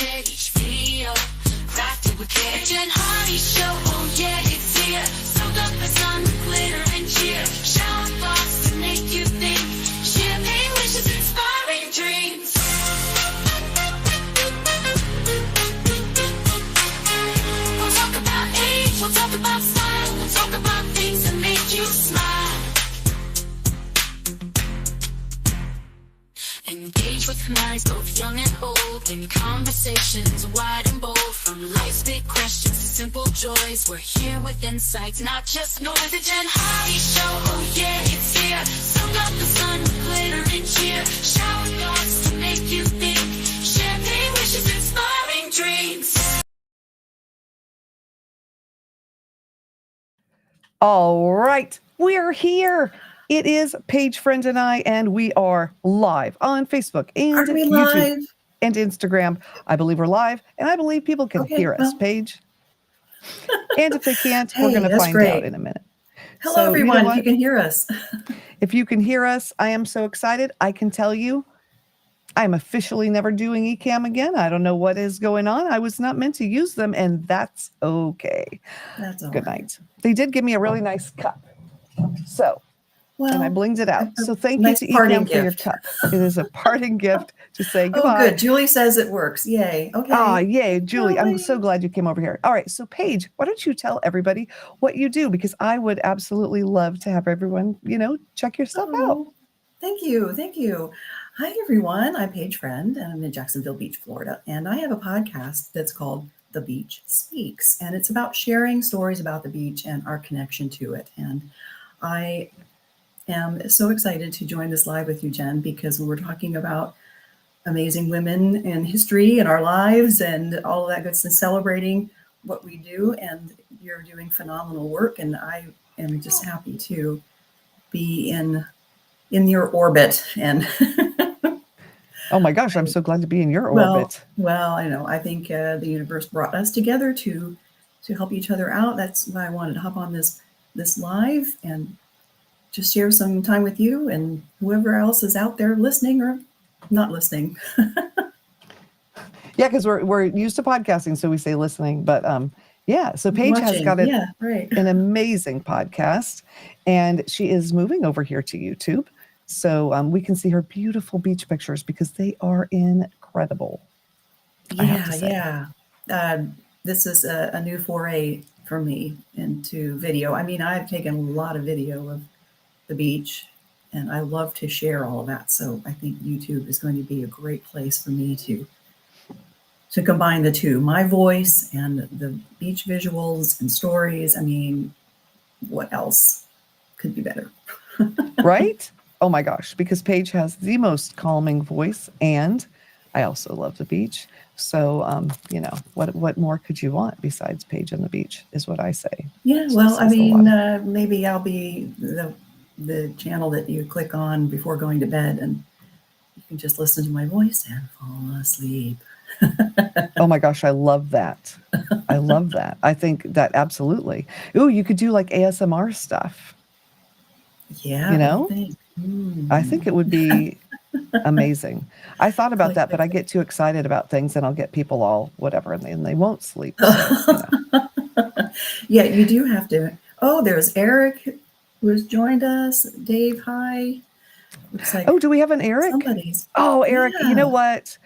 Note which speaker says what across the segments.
Speaker 1: share each video. Right to a care. Jen Hardy Show, oh yeah, it's here. Soak up the sun, glitter and cheer. Shower thoughts to make you think. Champagne wishes, inspiring dreams. We'll talk about age, we'll talk about style, we'll talk about things that make you smile. Engage with minds both young and old in conversations wide and bold. From life's big questions to simple joys, we're here with insights, not just noise. The Jen Hardy Show, oh yeah, it's here. Soak up the sun with glitter and cheer. Shower thoughts to make you think. Champagne wishes, inspiring dreams.
Speaker 2: All right, we're here. It is Paige Friend and I, and we are live on Facebook and
Speaker 3: Are we
Speaker 2: YouTube
Speaker 3: live?
Speaker 2: and Instagram. I believe we're live, and I believe people can
Speaker 3: Okay,
Speaker 2: hear us,
Speaker 3: well.
Speaker 2: Paige. And if they can't, we're
Speaker 3: Hey,
Speaker 2: going to
Speaker 3: that's
Speaker 2: find
Speaker 3: great.
Speaker 2: out in a minute.
Speaker 3: Hello,
Speaker 2: So, you know
Speaker 3: everyone, if
Speaker 2: what?
Speaker 3: you can hear us.
Speaker 2: If you can hear us, I am so excited. I can tell you, I'm officially never doing eCam again. I don't know what is going on. I was not meant to use them, and that's okay.
Speaker 3: That's all
Speaker 2: Good
Speaker 3: right.
Speaker 2: night. They did give me a really nice cup. So, and I
Speaker 3: Well,
Speaker 2: blinged it out. So thank
Speaker 3: nice
Speaker 2: you to
Speaker 3: parting
Speaker 2: eCam for your
Speaker 3: gift.
Speaker 2: cup. It is a parting gift to say
Speaker 3: oh,
Speaker 2: goodbye.
Speaker 3: good. Julie says it works. Yay. Okay.
Speaker 2: Ah, yay, Julie. I'm so
Speaker 3: Julie.
Speaker 2: glad you came over here. All right. So, Paige, why don't you tell everybody what you do? Because I would absolutely love to have everyone, check your stuff out.
Speaker 3: Oh, thank you. Thank you. Hi, everyone. I'm Paige Friend, and I'm in Jacksonville Beach, Florida. And I have a podcast that's called The Beach Speaks. And it's about sharing stories about the beach and our connection to it. And I am so excited to join this live with you, Jen, because we were talking about amazing women in history and our lives and all of that good stuff, celebrating what we do. And you're doing phenomenal work. And I am just happy to be in your orbit. And
Speaker 2: Oh my gosh, I'm so glad to be in your
Speaker 3: well,
Speaker 2: orbit.
Speaker 3: well, I know. I think the universe brought us together to help each other out. That's why I wanted to hop on this live and just share some time with you and whoever else is out there listening or not listening.
Speaker 2: Yeah, because we're used to podcasting, so we say listening. But yeah, so Paige has
Speaker 3: Watching.
Speaker 2: got
Speaker 3: Yeah, right.
Speaker 2: an amazing podcast, and she is moving over here to YouTube. So we can see her beautiful beach pictures because they are incredible. I have to say.
Speaker 3: Yeah. This is a new foray for me into video. I mean, I've taken a lot of video of the beach, and I love to share all of that. So I think YouTube is going to be a great place for me to combine the two, my voice and the beach visuals and stories. I mean, what else could be better?
Speaker 2: Right? Oh my gosh, because Paige has the most calming voice, and I also love the beach. So, what more could you want besides Paige and the beach is what I say.
Speaker 3: Yeah,
Speaker 2: So
Speaker 3: well, I
Speaker 2: says a
Speaker 3: mean,
Speaker 2: lot.
Speaker 3: maybe I'll be the channel that you click on before going to bed, and you can just listen to my voice and fall asleep.
Speaker 2: Oh my gosh, I love that. I love that. I think that absolutely. Ooh, you could do like ASMR stuff.
Speaker 3: Yeah,
Speaker 2: You know?
Speaker 3: what do you think?
Speaker 2: I think it would be amazing. I thought about
Speaker 3: Click,
Speaker 2: that, but
Speaker 3: click,
Speaker 2: I get too excited about things and I'll get people all whatever and they won't sleep. So,
Speaker 3: Yeah, you do have to. Oh, there's Eric who has joined us. Dave, hi. Looks like
Speaker 2: Oh, do we have an Eric?
Speaker 3: somebody's.
Speaker 2: Oh, Eric, you know
Speaker 3: Yeah.
Speaker 2: what?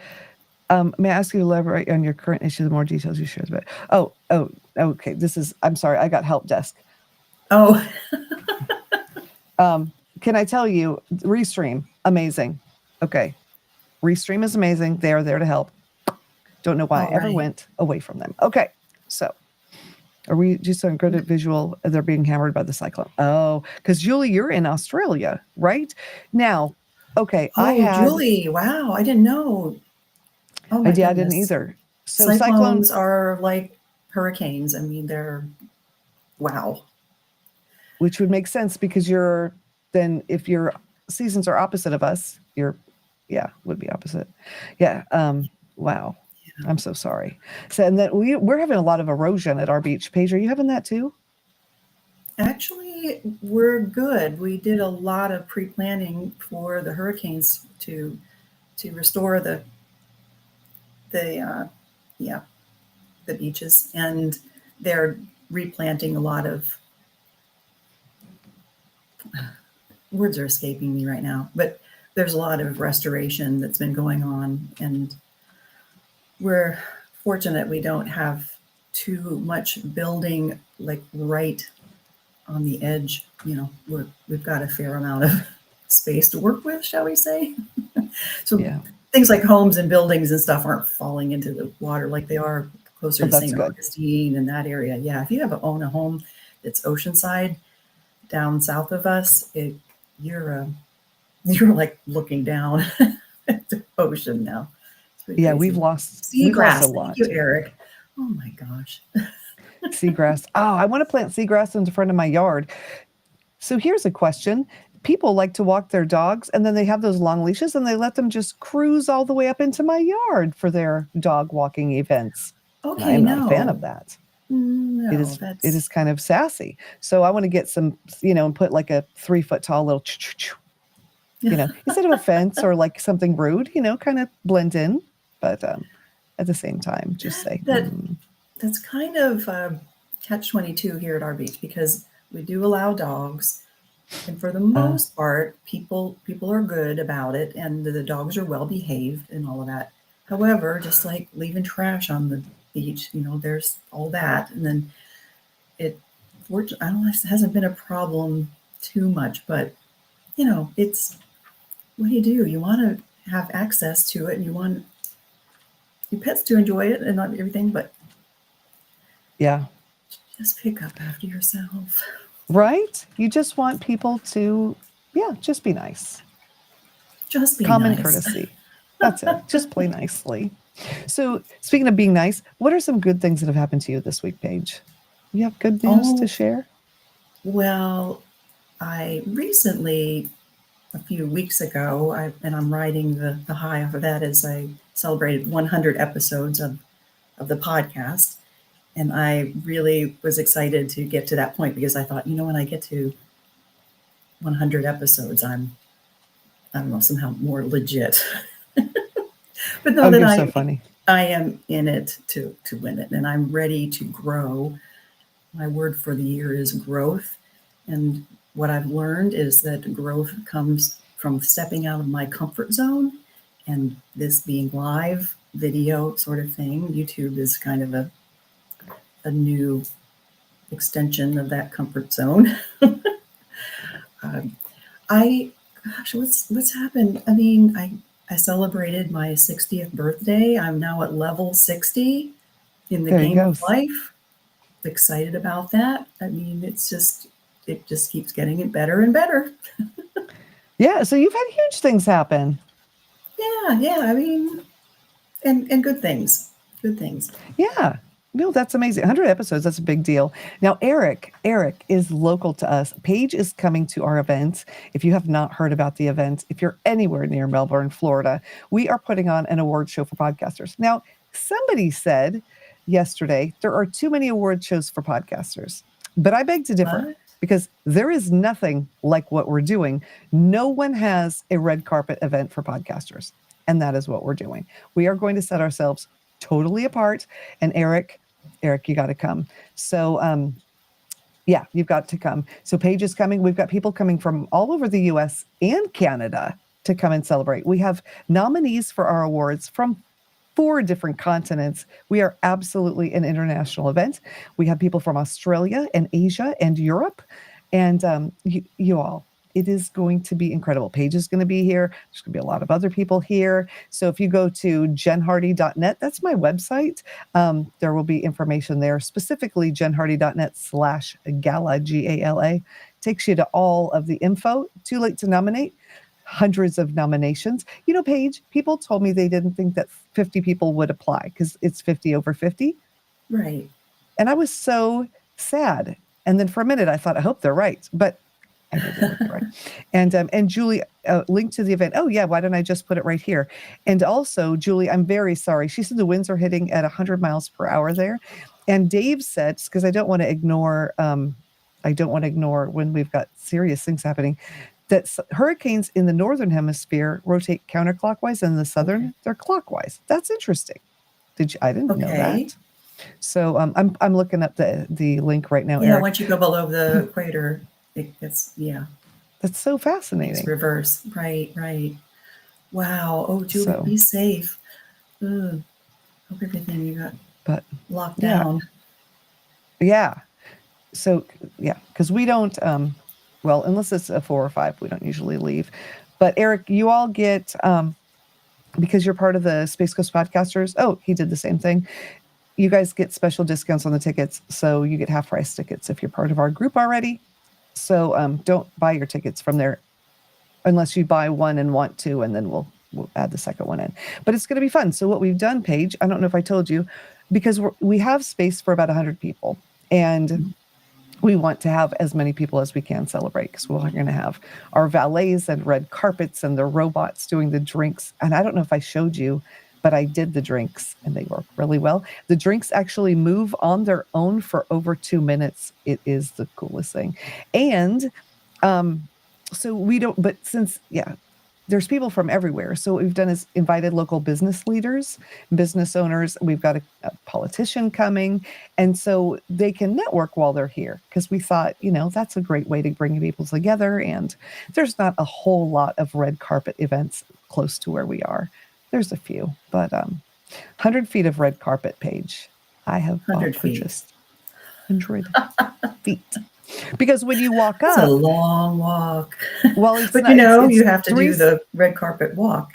Speaker 2: May I ask you to elaborate on your current issue, the more details you share about? Oh, okay. I'm sorry, I got help desk.
Speaker 3: Oh,
Speaker 2: Can I tell you, Restream, amazing. Okay. Restream is amazing. They are there to help. Don't know why I ever
Speaker 3: right.
Speaker 2: went away from them. Okay. So are we just on good at visual? They're being hammered by the cyclone. Oh, because Julie, you're in Australia, right? Now, okay.
Speaker 3: Oh, Julie. Wow. I didn't know. Oh my
Speaker 2: I didn't
Speaker 3: goodness.
Speaker 2: either. So
Speaker 3: Cyclones are like hurricanes. I mean, they're wow.
Speaker 2: Which would make sense because if your seasons are opposite of us, would be opposite. Yeah. Wow. Yeah. I'm so sorry. So, and then we're having a lot of erosion at our beach. Paige, are you having that too?
Speaker 3: Actually, we're good. We did a lot of pre-planning for the hurricanes to restore the yeah, the beaches, and they're replanting a lot of, words are escaping me right now, but there's a lot of restoration that's been going on, and we're fortunate we don't have too much building like right on the edge. We've got a fair amount of space to work with, shall we say. So
Speaker 2: Yeah.
Speaker 3: things like homes and buildings and stuff aren't falling into the water like they are closer
Speaker 2: Oh,
Speaker 3: to
Speaker 2: that's
Speaker 3: St.
Speaker 2: good.
Speaker 3: Augustine and that area. Yeah, if you own a home that's oceanside down south of us, you're like looking down at the ocean now. It's pretty
Speaker 2: Yeah,
Speaker 3: crazy.
Speaker 2: we've lost a
Speaker 3: Seagrass. Thank you,
Speaker 2: lot.
Speaker 3: Eric. Oh my gosh.
Speaker 2: Seagrass. Oh, I want to plant seagrass in the front of my yard. So here's a question. People like to walk their dogs and then they have those long leashes and they let them just cruise all the way up into my yard for their dog walking events. And I
Speaker 3: Okay,
Speaker 2: am not a fan
Speaker 3: no.
Speaker 2: of that. It
Speaker 3: No,
Speaker 2: is kind of sassy. So I want to get some, and put like a 3-foot tall little, instead of a fence or like something rude, kind of blend in. But at the same time, just say,
Speaker 3: that's kind of catch-22 here at our beach, because we do allow dogs, and for the most part, people are good about it, and the dogs are well behaved and all of that. However, just like leaving trash on the beach, there's all that, and then I don't know, it hasn't been a problem too much, but it's, what do? You want to have access to it, and you want your pets to enjoy it and not everything, but
Speaker 2: yeah.
Speaker 3: just pick up after yourself.
Speaker 2: Right? You just want people to, just be nice.
Speaker 3: Just be
Speaker 2: Common
Speaker 3: nice.
Speaker 2: courtesy. That's it. Just play nicely. So, speaking of being nice, what are some good things that have happened to you this week, Paige? You have good news to share?
Speaker 3: Well, I recently, a few weeks ago, I'm riding the high off of that, as I celebrated 100 episodes of the podcast. And I really was excited to get to that point, because I thought, when I get to 100 episodes, I don't know, somehow more legit. But know that
Speaker 2: you're so funny.
Speaker 3: I am in it to win it, and I'm ready to grow. My word for the year is growth. And what I've learned is that growth comes from stepping out of my comfort zone, and this being live video sort of thing. YouTube is kind of a new extension of that comfort zone. What's happened? I mean, I celebrated my 60th birthday. I'm now at level 60 in the game of life. Excited about that. I mean, it just keeps getting better and better.
Speaker 2: Yeah. So you've had huge things happen.
Speaker 3: Yeah. I mean, and good things. Good things.
Speaker 2: Yeah. No, that's amazing. 100 episodes, that's a big deal. Now, Eric is local to us. Paige is coming to our event. If you have not heard about the event, if you're anywhere near Melbourne, Florida, we are putting on an award show for podcasters. Now, somebody said yesterday, there are too many award shows for podcasters, but I beg to differ.
Speaker 3: What?
Speaker 2: Because there is nothing like what we're doing. No one has a red carpet event for podcasters, and that is what we're doing. We are going to set ourselves totally apart. And Eric, you got to come. So, you've got to come. So Paige is coming. We've got people coming from all over the US and Canada to come and celebrate. We have nominees for our awards from 4 different continents. We are absolutely an international event. We have people from Australia and Asia and Europe. And you all, it is going to be incredible. Paige is going to be here. There's going to be a lot of other people here. So if you go to jenhardy.net, that's my website. There will be information there, specifically jenhardy.net/gala, Gala. Takes you to all of the info. Too late to nominate. Hundreds of nominations. Paige, people told me they didn't think that 50 people would apply because it's 50 over 50.
Speaker 3: Right.
Speaker 2: And I was so sad. And then for a minute, I thought, I hope they're right. But I didn't look right. And Julie, linked to the event. Oh, yeah, why don't I just put it right here? And also, Julie, I'm very sorry. She said the winds are hitting at 100 miles per hour there. And Dave said, because I don't want to ignore when we've got serious things happening, that hurricanes in the northern hemisphere rotate counterclockwise, and in the southern, they're clockwise. That's interesting. I didn't know
Speaker 3: Okay.
Speaker 2: that. So I'm looking up the link right now,
Speaker 3: Yeah,
Speaker 2: Eric.
Speaker 3: once you go below the equator, it gets, yeah,
Speaker 2: That's so
Speaker 3: it's
Speaker 2: fascinating.
Speaker 3: reverse. Right, right. Wow. Oh, Julie,
Speaker 2: So,
Speaker 3: be safe. Ugh. Hope everything you got
Speaker 2: but
Speaker 3: locked
Speaker 2: yeah,
Speaker 3: down.
Speaker 2: yeah. So yeah, because we don't, well, unless it's a 4 or 5, we don't usually leave. But Eric, you all get, because you're part of the Space Coast Podcasters. Oh, he did the same thing. You guys get special discounts on the tickets. So you get half price tickets if you're part of our group already. So don't buy your tickets from there unless you buy one and want to, and then we'll add the second one in. But it's going to be fun. So what we've done, Paige, I don't know if I told you, because we have space for about 100 people, and we want to have as many people as we can celebrate, because we're going to have our valets and red carpets and the robots doing the drinks. And I don't know if I showed you, but I did the drinks and they work really well. The drinks actually move on their own for over 2 minutes. It is the coolest thing. And so we don't, but since, yeah, there's people from everywhere. So what we've done is invited local business leaders, business owners. We've got a politician coming. And so they can network while they're here, because we thought, that's a great way to bring people together. And there's not a whole lot of red carpet events close to where we are. There's a few, but 100 feet of red carpet, Paige. I have
Speaker 3: 100 feet.
Speaker 2: purchased 100 feet. Because when you walk
Speaker 3: That's
Speaker 2: up,
Speaker 3: a long walk.
Speaker 2: well, it's
Speaker 3: But
Speaker 2: not. It's
Speaker 3: you have to
Speaker 2: 3
Speaker 3: do the red carpet walk.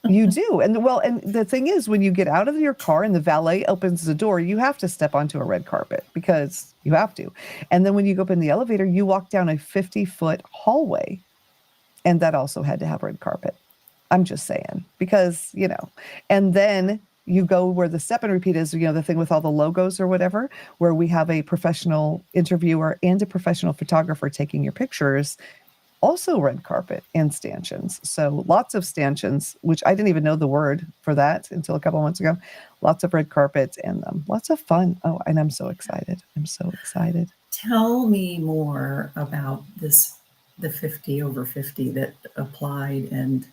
Speaker 2: You do. And the thing is, when you get out of your car and the valet opens the door, you have to step onto a red carpet, because you have to. And then when you go up in the elevator, you walk down a 50-foot hallway. And that also had to have red carpet. I'm just saying, because, and then you go where the step and repeat is, the thing with all the logos or whatever, where we have a professional interviewer and a professional photographer taking your pictures. Also red carpet and stanchions. So lots of stanchions, which I didn't even know the word for that until a couple of months ago. Lots of red carpet and lots of fun. Oh, and I'm so excited. I'm so excited.
Speaker 3: Tell me more about the 50 over 50 that applied. And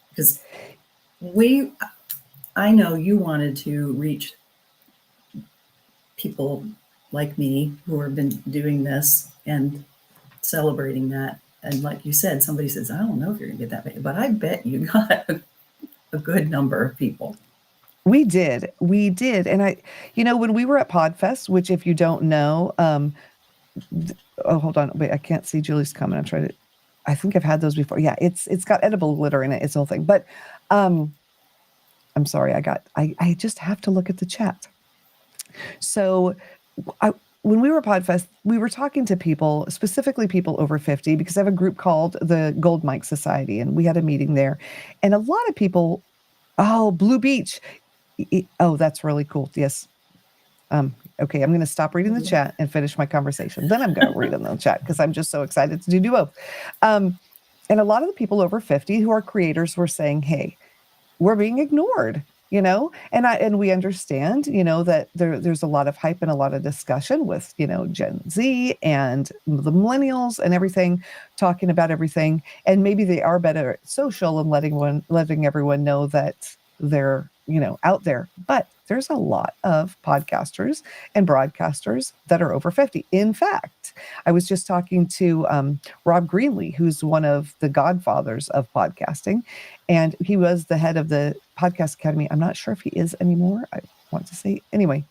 Speaker 3: because I know you wanted to reach people like me who have been doing this and celebrating that. And like you said, somebody says, I don't know if you're going to get that many, but I bet you got a good number of people.
Speaker 2: We did. And when we were at Podfest, which if you don't know, oh, hold on. Wait, I can't see Julie's comment. I'm trying to, I think I've had those before. Yeah, it's got edible glitter in it. It's the whole thing. But I'm sorry. I just have to look at the chat. So when we were at Podfest, we were talking to people, specifically people over 50, because I have a group called the Gold Mike Society, and we had a meeting there. And a lot of people, Blue Beach. Oh, that's really cool. Yes. Okay, I'm going to stop reading the chat and finish my conversation. Then I'm going to read in the chat, because I'm just so excited to do both. And a lot of the people over 50 who are creators were saying, hey, we're being ignored. And we understand, that there's a lot of hype and a lot of discussion with, Gen Z and the millennials and everything, talking about everything. And maybe they are better at social and letting everyone know that they're, out there. But there's a lot of podcasters and broadcasters that are over 50. In fact, I was just talking to Rob Greenlee, who's one of the godfathers of podcasting, and he was the head of the Podcast Academy. I'm not sure if he is anymore. I want to say anyway,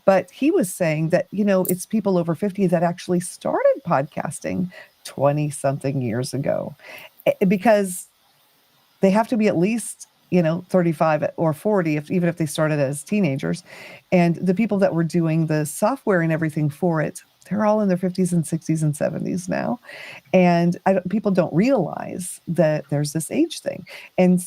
Speaker 2: but he was saying that, it's people over 50 that actually started podcasting 20 something years ago, because they have to be at least 35 or 40, even if they started as teenagers. And the people that were doing the software and everything for it, they're all in their 50s and 60s and 70s now. And people don't realize that there's this age thing. And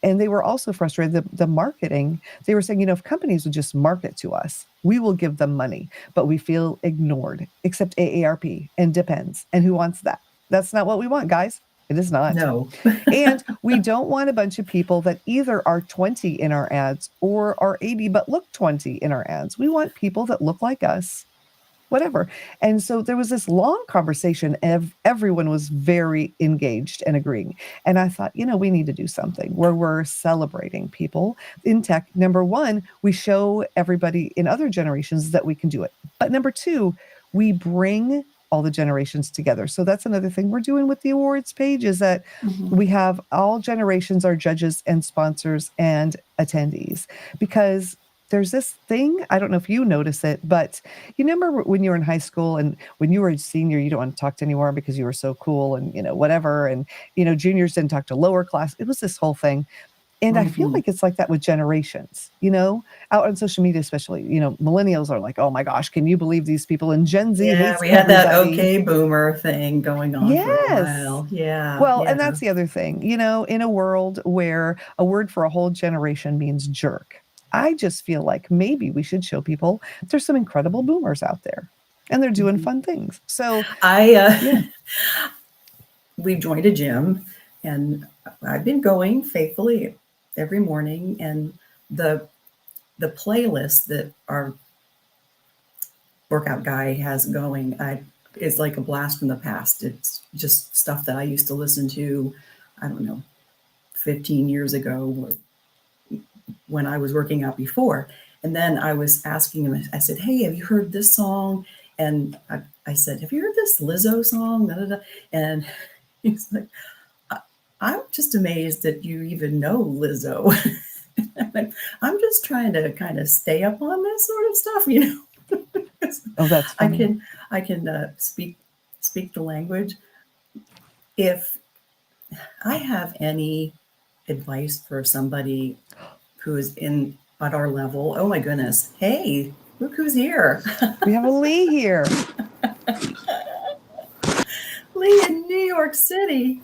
Speaker 2: they were also frustrated. The marketing, they were saying, if companies would just market to us, we will give them money, but we feel ignored, except AARP and Depends. And who wants that? That's not what we want, guys. It is not.
Speaker 3: No.
Speaker 2: And we don't want a bunch of people that either are 20 in our ads or are 80 but look 20 in our ads. We want people that look like us. whatever. And so there was this long conversation. Everyone was very engaged and agreeing. And I thought, we need to do something where we're celebrating people in tech. Number one, we show everybody in other generations that we can do it. But number two, we bring all the generations together. So that's another thing we're doing with the awards page, is that we have all generations, our judges and sponsors and attendees, because there's this thing, I don't know if you notice it, but you remember when you were in high school and when you were a senior, you don't want to talk to anyone because you were so cool and, whatever. And, juniors didn't talk to lower class. It was this whole thing. And I feel like it's like that with generations, out on social media, especially, millennials are like, oh my gosh, can you believe these people? And Gen Z hates
Speaker 3: we had that
Speaker 2: everybody.
Speaker 3: okay boomer thing going on for a while. Yeah.
Speaker 2: Well, and that's the other thing, in a world where a word for a whole generation means jerk. I just feel like maybe we should show people there's some incredible boomers out there and they're doing fun things. So
Speaker 3: we joined a gym and I've been going faithfully every morning, and the playlist that our workout guy has going is like a blast from the past. It's just stuff that I used to listen to, I don't know, 15 years ago when I was working out before. And then I was asking him, I said, hey, have you heard this song? And I said, have you heard this Lizzo song? Da, da, da. And he's like, I'm just amazed that you even know Lizzo. I'm just trying to kind of stay up on this sort of stuff,
Speaker 2: Oh, that's funny.
Speaker 3: I can speak the language. If I have any advice for somebody who is at our level, oh my goodness, hey, look who's here.
Speaker 2: We have a Lee here.
Speaker 3: Lee in New York City.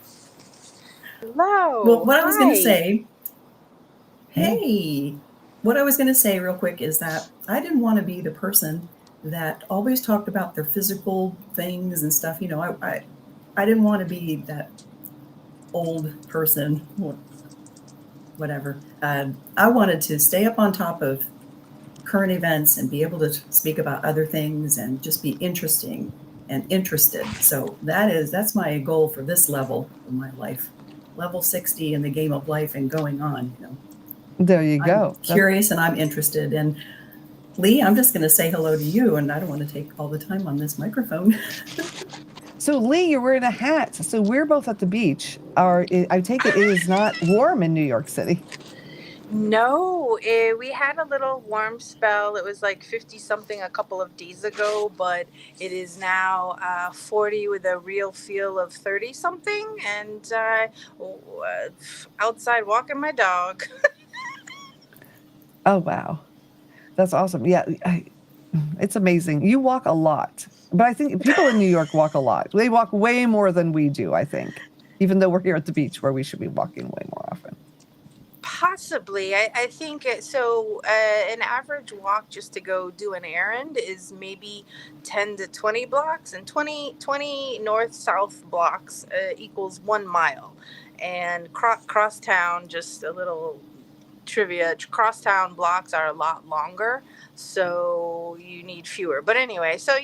Speaker 4: Hello.
Speaker 3: Well, what I was going to say, what I was going to say real quick is that I didn't want to be the person that always talked about their physical things and stuff. I didn't want to be that old person, whatever. I wanted to stay up on top of current events and be able to speak about other things and just be interesting and interested. So that's my goal for this level of my life. Level 60 in the game of life and going on.
Speaker 2: There you go.
Speaker 3: I'm curious and I'm interested. And Lee, I'm just going to say hello to you, and I don't want to take all the time on this microphone.
Speaker 2: So Lee, you're wearing a hat. So we're both at the beach. I take it is not warm in New York City.
Speaker 4: No, we had a little warm spell. It was like 50 something a couple of days ago, but it is now 40 with a real feel of 30 something, and outside walking my dog.
Speaker 2: Oh, wow. That's awesome. Yeah, it's amazing. You walk a lot, but I think people in New York walk a lot. They walk way more than we do, I think, even though we're here at the beach where we should be walking way more often.
Speaker 4: Possibly. I think so. An average walk just to go do an errand is maybe 10 to 20 blocks, and 20 north-south blocks equals 1 mile. And crosstown, just a little trivia, crosstown blocks are a lot longer, so you need fewer. But anyway, so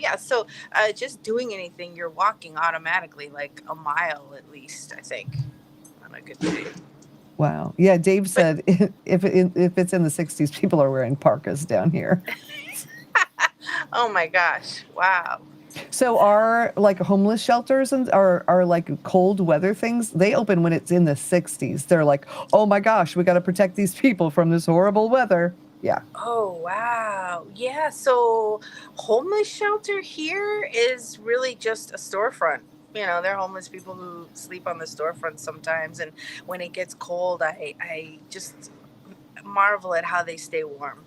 Speaker 4: just doing anything, you're walking automatically like a mile at least, I think, on a good day.
Speaker 2: Wow. Yeah, Dave said if it's in the 60s, people are wearing parkas down here.
Speaker 4: Oh my gosh. Wow.
Speaker 2: So our like homeless shelters and our like cold weather things, they open when it's in the 60s. They're like, oh my gosh, we got to protect these people from this horrible weather. Yeah.
Speaker 4: Oh, wow. Yeah. So homeless shelter here is really just a storefront. They're homeless people who sleep on the storefront sometimes. And when it gets cold, I just marvel at how they stay warm.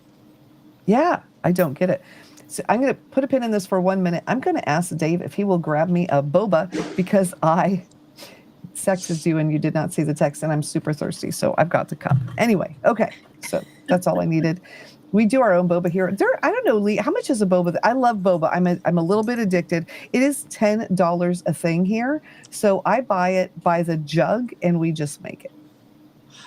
Speaker 2: Yeah, I don't get it. So I'm going to put a pin in this for 1 minute. I'm going to ask Dave if he will grab me a boba because I texted you and you did not see the text and I'm super thirsty. So I've got the cup. Anyway, okay. So that's all I needed. We do our own boba here. I don't know, Lee, how much is a boba? I love boba. I'm a little bit addicted. It is $10 a thing here. So I buy it by the jug and we just make it.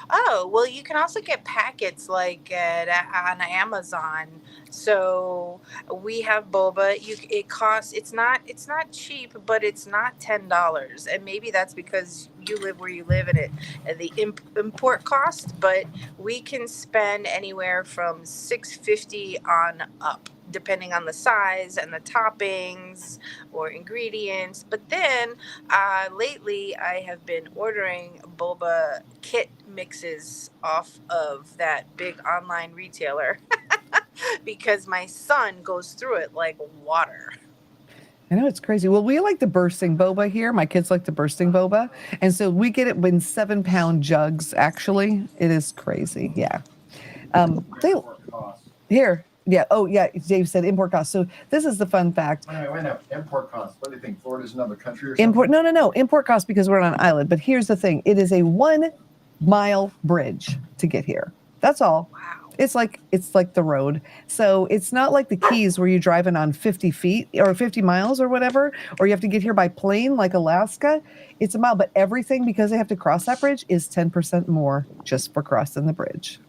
Speaker 4: Oh, well, you can also get packets like on Amazon. So we have boba. It costs. It's not cheap, but it's not $10. And maybe that's because you live where you live and the import cost. But we can spend anywhere from $6.50 on up, depending on the size and the toppings or ingredients. But then lately, I have been ordering boba kit mixes off of that big online retailer because my son goes through it like water.
Speaker 2: I know, it's crazy. Well, we like the bursting boba here. My kids like the bursting boba. And so we get it in 7-pound jugs, actually. It is crazy. Yeah. They here. Yeah. Oh, yeah. Dave said import costs. So this is the fun fact.
Speaker 5: Wait a minute. Import costs. What do you think? Florida's another country or something?
Speaker 2: Import? No. Import costs because we're on an island. But here's the thing: it is a 1-mile bridge to get here. That's all.
Speaker 4: Wow.
Speaker 2: It's like the road. So it's not like the Keys where you're driving on 50 feet or 50 miles or whatever, or you have to get here by plane like Alaska. It's a mile, but everything, because they have to cross that bridge, is 10% more just for crossing the bridge.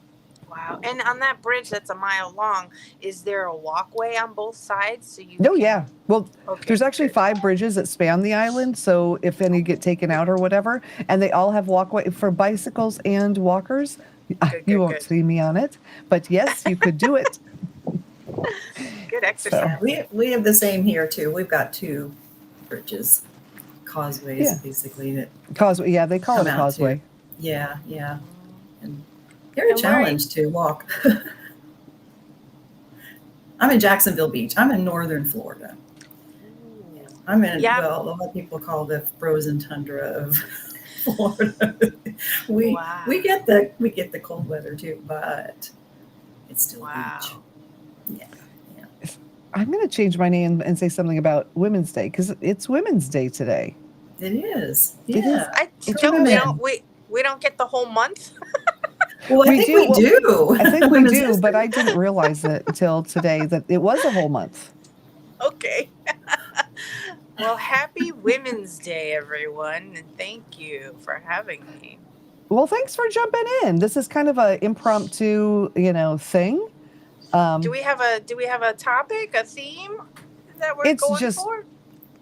Speaker 4: Wow. And on that bridge that's a mile long, is there a walkway on both sides? So you
Speaker 2: No, yeah. Well,
Speaker 4: Okay,
Speaker 2: there's actually
Speaker 4: good.
Speaker 2: 5 bridges that span the island. So if any get taken out or whatever, and they all have walkway for bicycles and walkers. You won't see me on it, but yes, you could do it.
Speaker 4: Good exercise.
Speaker 3: We have the same here too. We've got 2 bridges, causeways,
Speaker 2: Yeah.
Speaker 3: basically. That
Speaker 2: Causeway, yeah, they call it a
Speaker 3: come out
Speaker 2: causeway.
Speaker 3: too. Yeah. And they're a
Speaker 4: And where are you-
Speaker 3: challenge to walk. I'm in Jacksonville Beach. I'm in northern Florida. I'm in,
Speaker 4: Yeah.
Speaker 3: well, a lot of people call the frozen tundra of Florida. We
Speaker 4: Wow.
Speaker 3: we get the cold weather too, but it's still
Speaker 4: Wow.
Speaker 3: a beach. Yeah.
Speaker 2: I'm going to change my name and say something about Women's Day because it's Women's Day today.
Speaker 3: It is.
Speaker 2: It is.
Speaker 3: Yeah.
Speaker 4: I
Speaker 2: It's
Speaker 4: don't.
Speaker 3: women.
Speaker 4: We don't get the whole month.
Speaker 3: Well, I
Speaker 2: We
Speaker 3: think
Speaker 2: do.
Speaker 3: we
Speaker 2: Well,
Speaker 3: do.
Speaker 2: I think we
Speaker 3: Women's
Speaker 2: do, but
Speaker 3: History.
Speaker 2: I didn't realize it until today that it was a whole month.
Speaker 4: Okay. Well, happy Women's Day, everyone, and thank you for having me.
Speaker 2: Well, thanks for jumping in. This is kind of an impromptu, thing.
Speaker 4: Do we have a topic, a theme that we're
Speaker 2: It's
Speaker 4: going
Speaker 2: just
Speaker 4: for?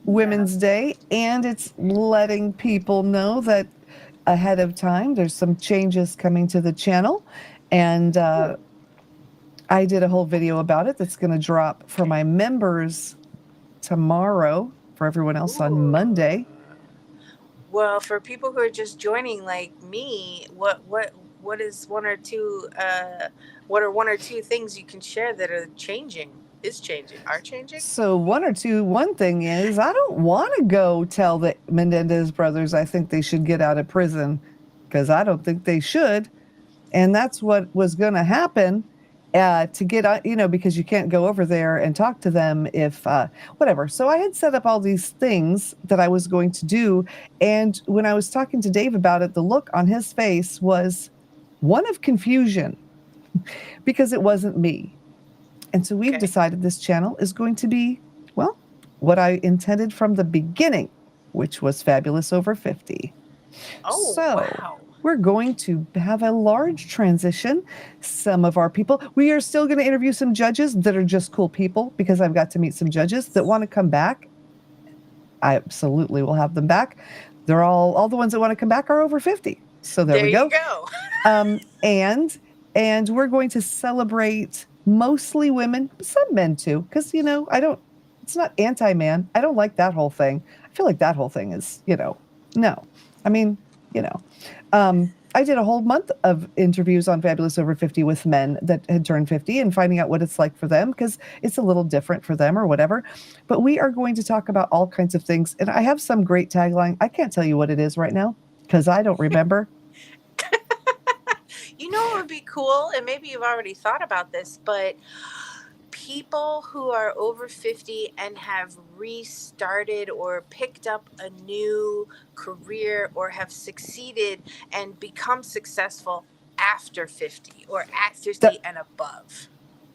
Speaker 2: Women's Day, and it's letting people know that ahead of time there's some changes coming to the channel, and I did a whole video about it that's going to drop for my members tomorrow, for everyone else on
Speaker 4: Ooh.
Speaker 2: Monday.
Speaker 4: Well, for people who are just joining, like me, what is one or two what are one or two things you can share that are changing? Are changing?
Speaker 2: So one thing is, I don't want to go tell the Menendez brothers I think they should get out of prison, because I don't think they should. And that's what was going to happen to get, because you can't go over there and talk to them if, whatever. So I had set up all these things that I was going to do. And when I was talking to Dave about it, the look on his face was one of confusion because it wasn't me. And so we've
Speaker 4: Okay.
Speaker 2: decided this channel is going to be, well, what I intended from the beginning, which was Fabulous Over 50.
Speaker 4: Oh,
Speaker 2: So
Speaker 4: wow.
Speaker 2: we're going to have a large transition. Some of our people, we are still going to interview some judges that are just cool people, because I've got to meet some judges that want to come back. I absolutely will have them back. They're all the ones that want to come back are over 50. So there we go.
Speaker 4: You go.
Speaker 2: And we're going to celebrate mostly women, some men too, because it's not anti-man. I don't like that whole thing. I feel like that whole thing is, no. I mean, I did a whole month of interviews on Fabulous Over 50 with men that had turned 50 and finding out what it's like for them, because it's a little different for them or whatever. But we are going to talk about all kinds of things. And I have some great tagline. I can't tell you what it is right now because I don't remember.
Speaker 4: You know what would be cool, and maybe you've already thought about this, but people who are over 50 and have restarted or picked up a new career or have succeeded and become successful after 50 or at 50 and above.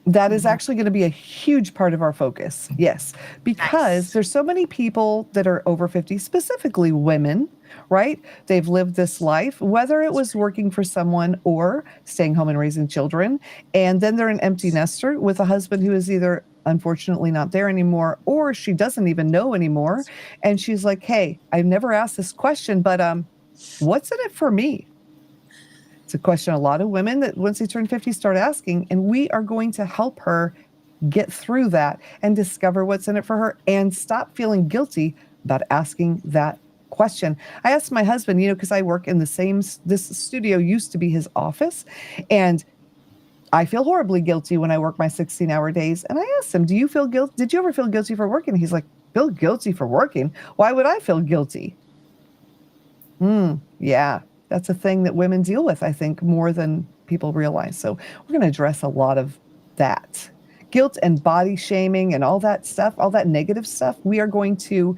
Speaker 2: That is actually going to be a huge part of our focus. Yes, because
Speaker 4: Nice.
Speaker 2: there's so many people that are over 50, specifically women, right? They've lived this life, whether it was working for someone or staying home and raising children. And then they're an empty nester with a husband who is either unfortunately not there anymore, or she doesn't even know anymore. And she's like, hey, I've never asked this question, but what's in it for me? It's a question a lot of women that once they turn 50 start asking, and we are going to help her get through that and discover what's in it for her and stop feeling guilty about asking that question. I asked my husband, because I work in this studio used to be his office, and I feel horribly guilty when I work my 16-hour days. And I asked him, do you feel guilty? Did you ever feel guilty for working? He's like, feel guilty for working? Why would I feel guilty? Yeah, that's a thing that women deal with, I think, more than people realize. So we're going to address a lot of that. Guilt and body shaming and all that stuff, all that negative stuff, we are going to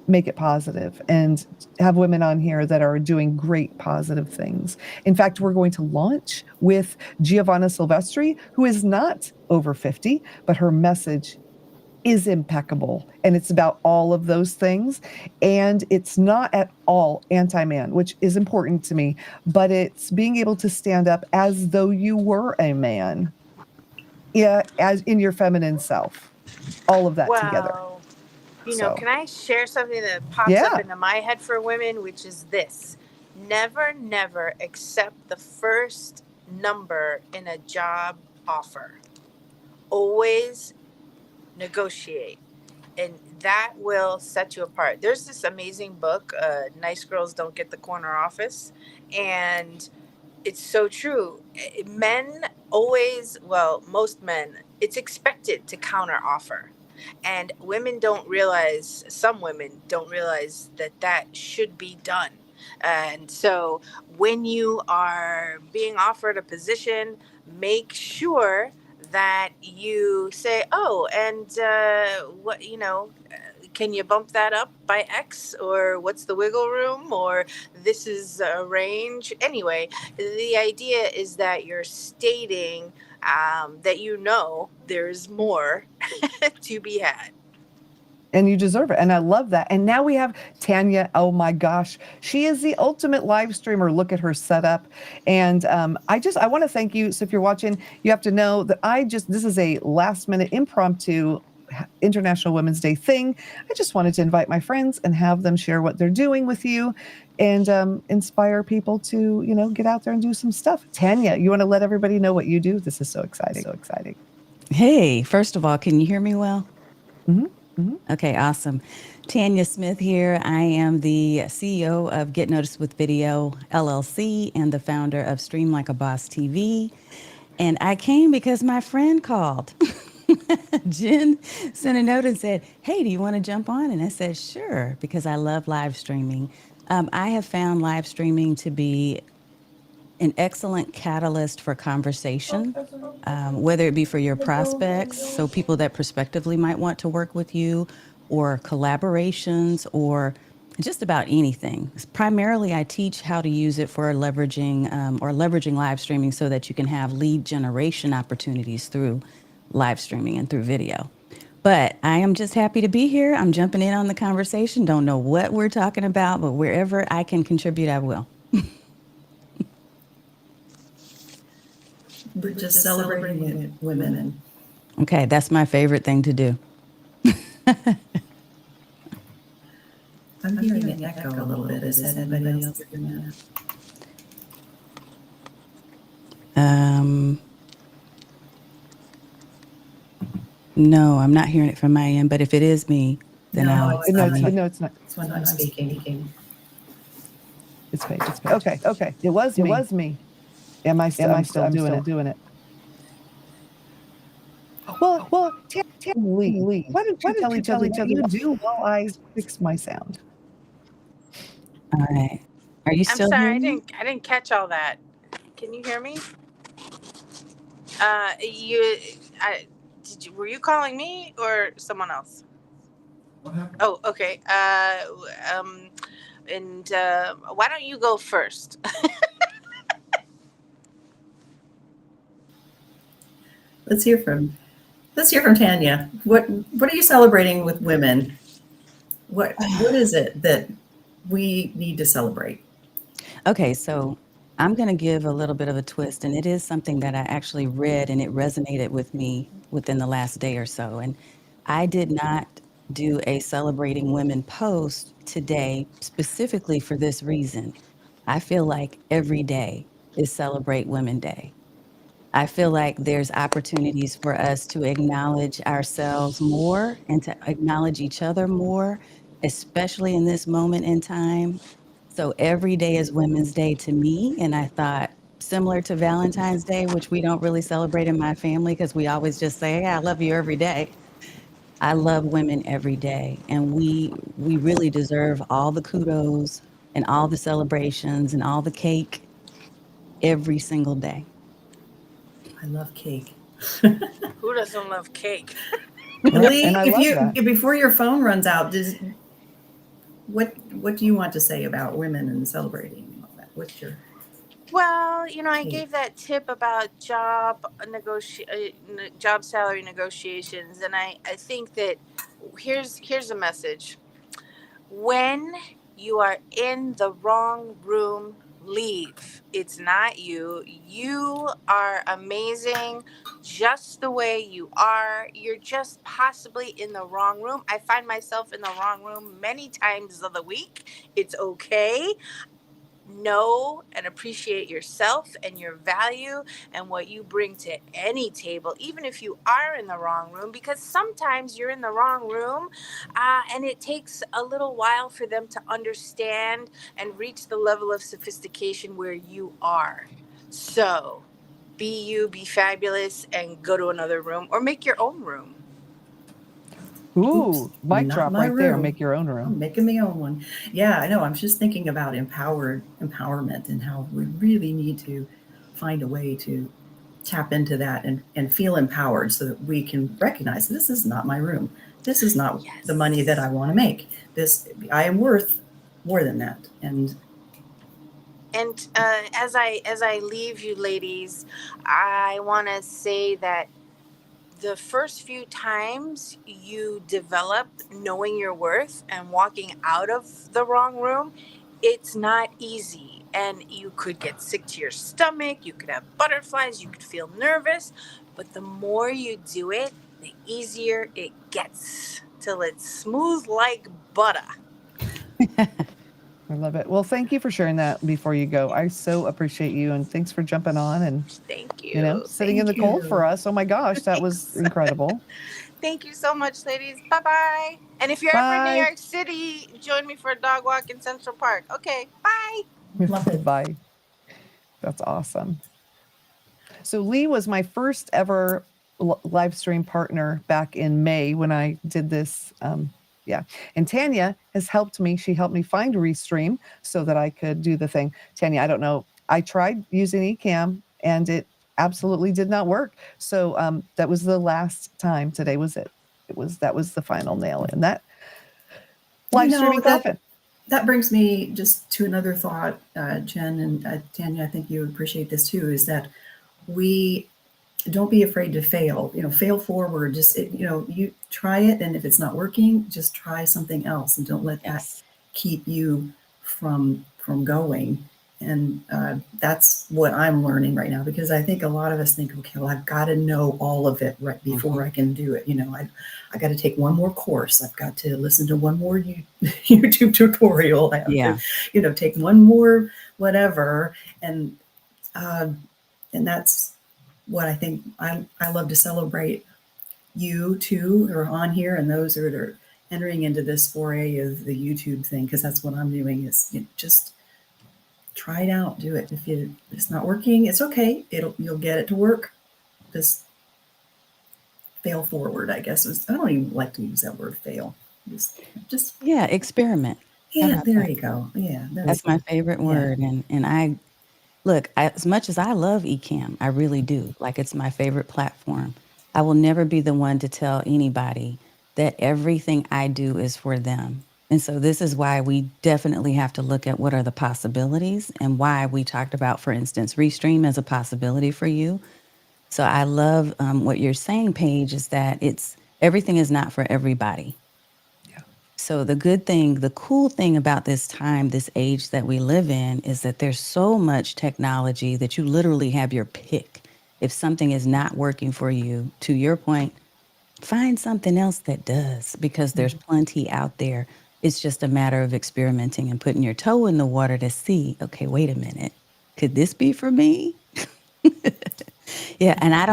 Speaker 2: make it positive and have women on here that are doing great positive things. In fact, we're going to launch with Giovanna Silvestri, who is not over 50, but her message is impeccable, and it's about all of those things, and it's not at all anti-man, which is important to me, but it's being able to stand up as though you were a man, as in your feminine self, all of that together.
Speaker 4: Well,
Speaker 2: So
Speaker 4: can I share something that pops up
Speaker 2: yeah,
Speaker 4: into my head for women, which is this: never, never accept the first number in a job offer. Always negotiate, and that will set you apart. There's this amazing book, Nice Girls Don't Get the Corner Office, and it's so true. Men always, well, most men, it's expected to counter offer. And some women don't realize that should be done. And so when you are being offered a position, make sure that you say, oh, and can you bump that up by X, or what's the wiggle room, or this is a range. Anyway, the idea is that you're stating that there's more to be had.
Speaker 2: and you deserve it. And I love that. And now we have Tanya. Oh my gosh. She is the ultimate live streamer. Look at her setup. And I want to thank you. So if you're watching, you have to know that this is a last minute impromptu International Women's Day thing. I just wanted to invite my friends and have them share what they're doing with you and inspire people to, get out there and do some stuff. Tanya, you want to let everybody know what you do? This is so exciting. So exciting.
Speaker 6: Hey, first of all, can you hear me well?
Speaker 2: Mm-hmm. Mm-hmm.
Speaker 6: Okay, awesome. Tanya Smith here. I am the CEO of Get Noticed with Video LLC and the founder of Stream Like a Boss TV. And I came because my friend called. Jen sent a note and said, hey, do you want to jump on? And I said, sure, because I love live streaming. I have found live streaming to be an excellent catalyst for conversation, whether it be for your prospects, so people that prospectively might want to work with you, or collaborations, or just about anything. Primarily, I teach how to use it for leveraging live streaming so that you can have lead generation opportunities through live streaming and through video. But I am just happy to be here. I'm jumping in on the conversation. Don't know what we're talking about, but wherever I can contribute, I will.
Speaker 3: We're just celebrating women.
Speaker 6: Okay, that's my favorite thing to do.
Speaker 3: I'm hearing an echo a little bit. Is anybody else hearing
Speaker 6: that? No, I'm not hearing it from my end, but if it is me, then
Speaker 2: No, it's not.
Speaker 3: It's when I'm speaking.
Speaker 2: It's fake. Okay. It was me. Am I still doing it? Well, Lee, why don't you tell each other what you do while I fix my sound?
Speaker 6: All right. Are you still
Speaker 4: I'm sorry,
Speaker 6: hearing me?
Speaker 4: I didn't catch all that. Can you hear me? Were you calling me or someone else?
Speaker 5: What happened?
Speaker 4: Oh, okay. Why don't you go first?
Speaker 3: let's hear from Tanya. What are you celebrating with women? What is it that we need to celebrate?
Speaker 6: Okay, so I'm going to give a little bit of a twist, and it is something that I actually read and it resonated with me within the last day or so. And I did not do a celebrating women post today specifically for this reason. I feel like every day is Celebrate Women Day. I feel like there's opportunities for us to acknowledge ourselves more and to acknowledge each other more, especially in this moment in time. So every day is Women's Day to me. And I thought, similar to Valentine's Day, which we don't really celebrate in my family because we always just say, hey, I love you every day. I love women every day. And we really deserve all the kudos and all the celebrations and all the cake every single day.
Speaker 3: I love cake.
Speaker 4: Who doesn't love cake?
Speaker 2: Yep,
Speaker 3: Lee,
Speaker 2: and I
Speaker 3: if
Speaker 2: love
Speaker 3: you
Speaker 2: that.
Speaker 3: before your phone runs out, what do you want to say about women and celebrating and all that? What's your
Speaker 4: Well, I
Speaker 3: take?
Speaker 4: gave that tip about job salary negotiations, and I think that here's a message. When you are in the wrong room, leave. It's not you. You are amazing just the way you are. You're just possibly in the wrong room. I find myself in the wrong room many times of the week. It's okay. Know and appreciate yourself and your value and what you bring to any table, even if you are in the wrong room, because sometimes you're in the wrong room and it takes a little while for them to understand and reach the level of sophistication where you are. So be you, be fabulous, and go to another room or make your own room.
Speaker 3: Oops,
Speaker 2: Ooh, mic
Speaker 3: not
Speaker 2: drop
Speaker 3: my
Speaker 2: right there.
Speaker 3: room.
Speaker 2: Make your own
Speaker 3: I'm
Speaker 2: room.
Speaker 3: making my own one. Yeah, I know. I'm just thinking about empowerment and how we really need to find a way to tap into that and feel empowered so that we can recognize this is not my room. This is not the money that
Speaker 4: Yes.
Speaker 3: I want to make. This I am worth more than that.
Speaker 4: And as I leave you ladies, I want to say that the first few times you develop knowing your worth and walking out of the wrong room, it's not easy. And you could get sick to your stomach, you could have butterflies, you could feel nervous. But the more you do it, the easier it gets till it's smooth like butter.
Speaker 2: I love it. Well, thank you for sharing that before you go. I so appreciate you and thanks for jumping on and,
Speaker 4: Thank you.
Speaker 2: sitting in
Speaker 3: Thank
Speaker 2: the cold for
Speaker 3: you.
Speaker 2: us. Oh my gosh, that was
Speaker 4: Thanks.
Speaker 2: incredible.
Speaker 4: Thank you so much, ladies. Bye bye. And if you're ever in New
Speaker 2: Bye.
Speaker 4: York City, join me for a dog walk in Central Park. Okay, bye.
Speaker 3: Love it.
Speaker 2: Bye. That's awesome. So Lee was my first ever live stream partner back in May when I did this. Yeah. And Tanya has helped me. She helped me find Restream so that I could do the thing. Tanya, I don't know. I tried using Ecamm and it absolutely did not work. So that was the last time. Today was it. That was the final nail in that live streaming coffin.
Speaker 3: That brings me just to another thought, Jen and Tanya. I think you appreciate this too. Is that we don't be afraid to fail. Fail forward. Just you try it, and if it's not working, just try something else, and don't let that
Speaker 6: Yes.
Speaker 3: keep you from going. And that's what I'm learning right now, because I think a lot of us think, okay, well, I've got to know all of it right before I can do it. I got to take one more course. I've got to listen to one more YouTube tutorial. I have
Speaker 6: Yeah.
Speaker 3: to, take one more whatever, and uh, that's what I think. I love to celebrate you too, who are on here, and those that are entering into this foray of the YouTube thing, because that's what I'm doing. Is just try it out, do it. If it's not working, it's okay. You'll get it to work. Just fail forward, I guess. I don't even like to use that word fail. Just
Speaker 6: Yeah. Experiment. How
Speaker 3: yeah,
Speaker 6: about
Speaker 3: there
Speaker 6: that?
Speaker 3: you go. Yeah,
Speaker 6: That's my favorite
Speaker 3: yeah.
Speaker 6: word. And I look, as much as I love Ecamm, I really do. Like it's my favorite platform. I will never be the one to tell anybody that everything I do is for them. And so this is why we definitely have to look at what are the possibilities and why we talked about, for instance, Restream as a possibility for you. So I love what you're saying, Paige, is that it's everything is not for everybody.
Speaker 2: Yeah.
Speaker 6: So the good thing, the cool thing about this time, this age that we live in, is that there's so much technology that you literally have your pick. If something is not working for you, to your point, find something else that does, because there's plenty out there. It's just a matter of experimenting and putting your toe in the water to see, okay, wait a minute. Could this be for me? Yeah, and I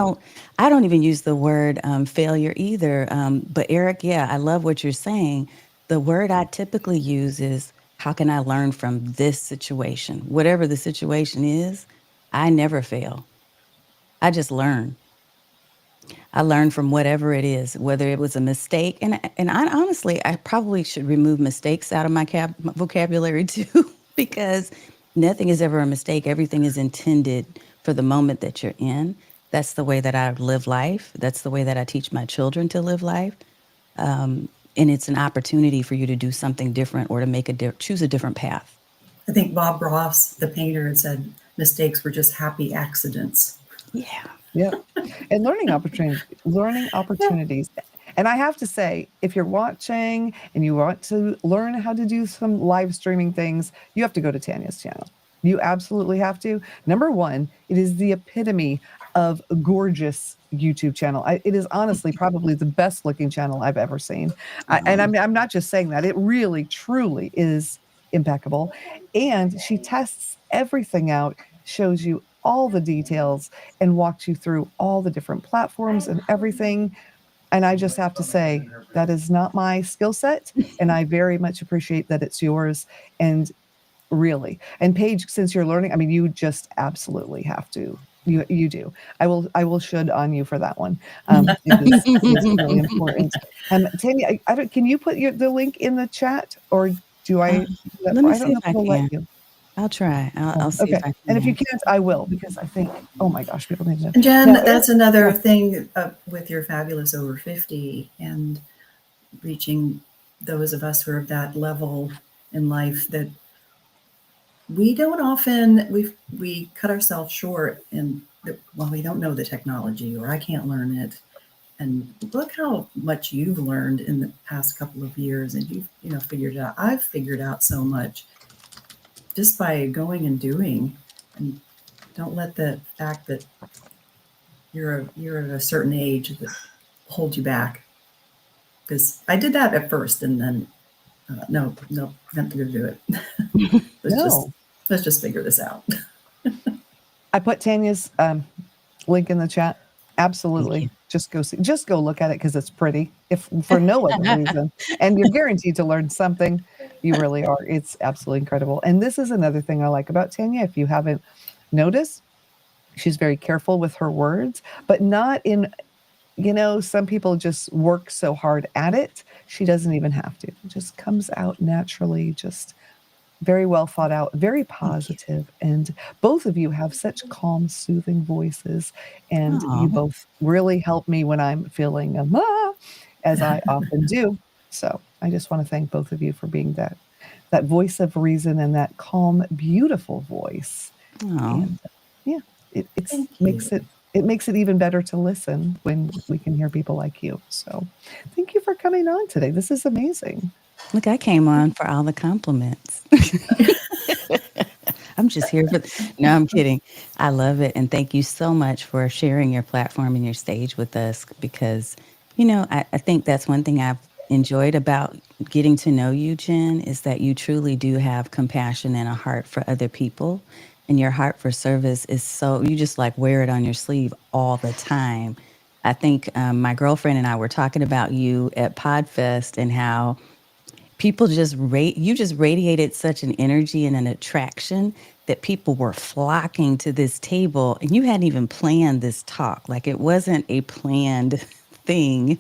Speaker 6: don't even use the word failure either. But Eric, yeah, I love what you're saying. The word I typically use is, how can I learn from this situation? Whatever the situation is, I never fail. I just learn. I learned from whatever it is, whether it was a mistake. And I honestly, I probably should remove mistakes out of my vocabulary too, because nothing is ever a mistake. Everything is intended for the moment that you're in. That's the way that I live life. That's the way that I teach my children to live life. And it's an opportunity for you to do something different, or to choose a different path.
Speaker 3: I think Bob Ross, the painter, had said mistakes were just happy accidents.
Speaker 6: Yeah.
Speaker 2: Yeah. And learning opportunities. And I have to say, if you're watching and you want to learn how to do some live streaming things, you have to go to Tanya's channel. You absolutely have to. Number one, it is the epitome of a gorgeous YouTube channel. It is honestly probably the best looking channel I've ever seen. And I'm not just saying that. It really, truly is impeccable. And she tests everything out, shows you all the details, and walks you through all the different platforms and everything. And I just have to say, that is not my skill set. And I very much appreciate that it's yours. And really, and Paige, since you're learning, I mean, you just absolutely have to. You do. I will should on you for that one. It is really important. Tanya, I don't. Can you put the link in the chat, or do I?
Speaker 6: Uh, Let me
Speaker 2: I don't
Speaker 6: see
Speaker 2: know
Speaker 6: if
Speaker 2: if
Speaker 6: I
Speaker 2: it'll let
Speaker 6: can.
Speaker 2: you.
Speaker 6: I'll try. I'll see if
Speaker 2: Okay,
Speaker 6: I
Speaker 2: and if you
Speaker 6: can.
Speaker 2: can't, I will, because I think. Oh my gosh, people need to know.
Speaker 3: And Jen,
Speaker 2: Now,
Speaker 3: that's
Speaker 2: Eric,
Speaker 3: another
Speaker 2: yeah.
Speaker 3: thing with your fabulous over 50 and reaching those of us who are of that level in life, that we don't often we cut ourselves short in that, well, we don't know the technology, or I can't learn it. And look how much you've learned in the past couple of years, and you've figured it out. I've figured out so much just by going and doing. And don't let the fact that you're at a certain age that hold you back, because I did that at first, and then no, not going to do it. let's just
Speaker 2: No,
Speaker 3: let's just figure this out.
Speaker 2: I put Tanya's link in the chat.
Speaker 6: Thank you.
Speaker 2: Absolutely. Just go look at it because it's pretty, if for no other reason. And you're guaranteed to learn something. You really are. It's absolutely incredible. And this is another thing I like about Tanya. If you haven't noticed, she's very careful with her words, but not in, some people just work so hard at it. She doesn't even have to. It just comes out naturally, just very well thought out, very
Speaker 6: Thank you.
Speaker 2: positive, and both of you have such calm, soothing voices, and you
Speaker 6: Oh,
Speaker 2: both really help me when I'm feeling as I often do. So I just want to thank both of you for being that voice of reason and that calm, beautiful voice.
Speaker 6: oh,
Speaker 2: And yeah, it's
Speaker 3: Thank you.
Speaker 2: it makes it even better to listen when we can hear people like you. So thank you for coming on today. This is amazing.
Speaker 6: look, I came on for all the compliments. I'm just here for. No, I'm kidding. I love it, and thank you so much for sharing your platform and your stage with us. Because, I think that's one thing I've enjoyed about getting to know you, Jen, is that you truly do have compassion and a heart for other people, and your heart for service is so. You just like wear it on your sleeve all the time. I think my girlfriend and I were talking about you at Podfest, and how people you just radiated such an energy and an attraction that people were flocking to this table, and you hadn't even planned this talk. Like, it wasn't a planned thing.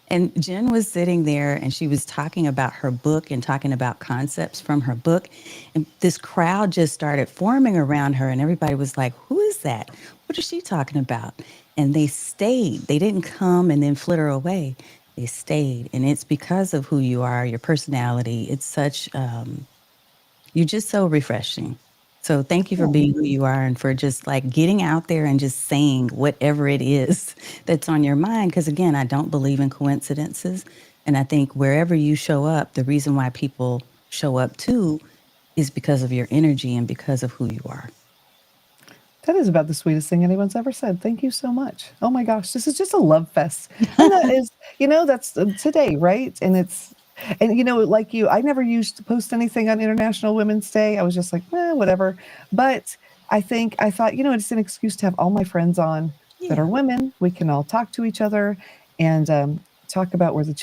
Speaker 6: And Jen was sitting there, and she was talking about her book and talking about concepts from her book, and this crowd just started forming around her, and everybody was like, who is that? What is she talking about? And they stayed. They didn't come and then flitter away. They stayed. And it's because of who you are, your personality. It's such, you're just so refreshing. So thank you for
Speaker 3: Oh,
Speaker 6: being who you are and for just like getting out there and just saying whatever it is that's on your mind. Because again, I don't believe in coincidences. And I think wherever you show up, the reason why people show up too is because of your energy and because of who you are.
Speaker 2: That is about the sweetest thing anyone's ever said. Thank you so much. Oh my gosh, this is just a love fest. And that is, that's today, right? And like you, I never used to post anything on International Women's Day. I was just like, whatever. But I thought, it's an excuse to have all my friends on that
Speaker 6: Yeah.
Speaker 2: are women. We can all talk to each other and talk about where the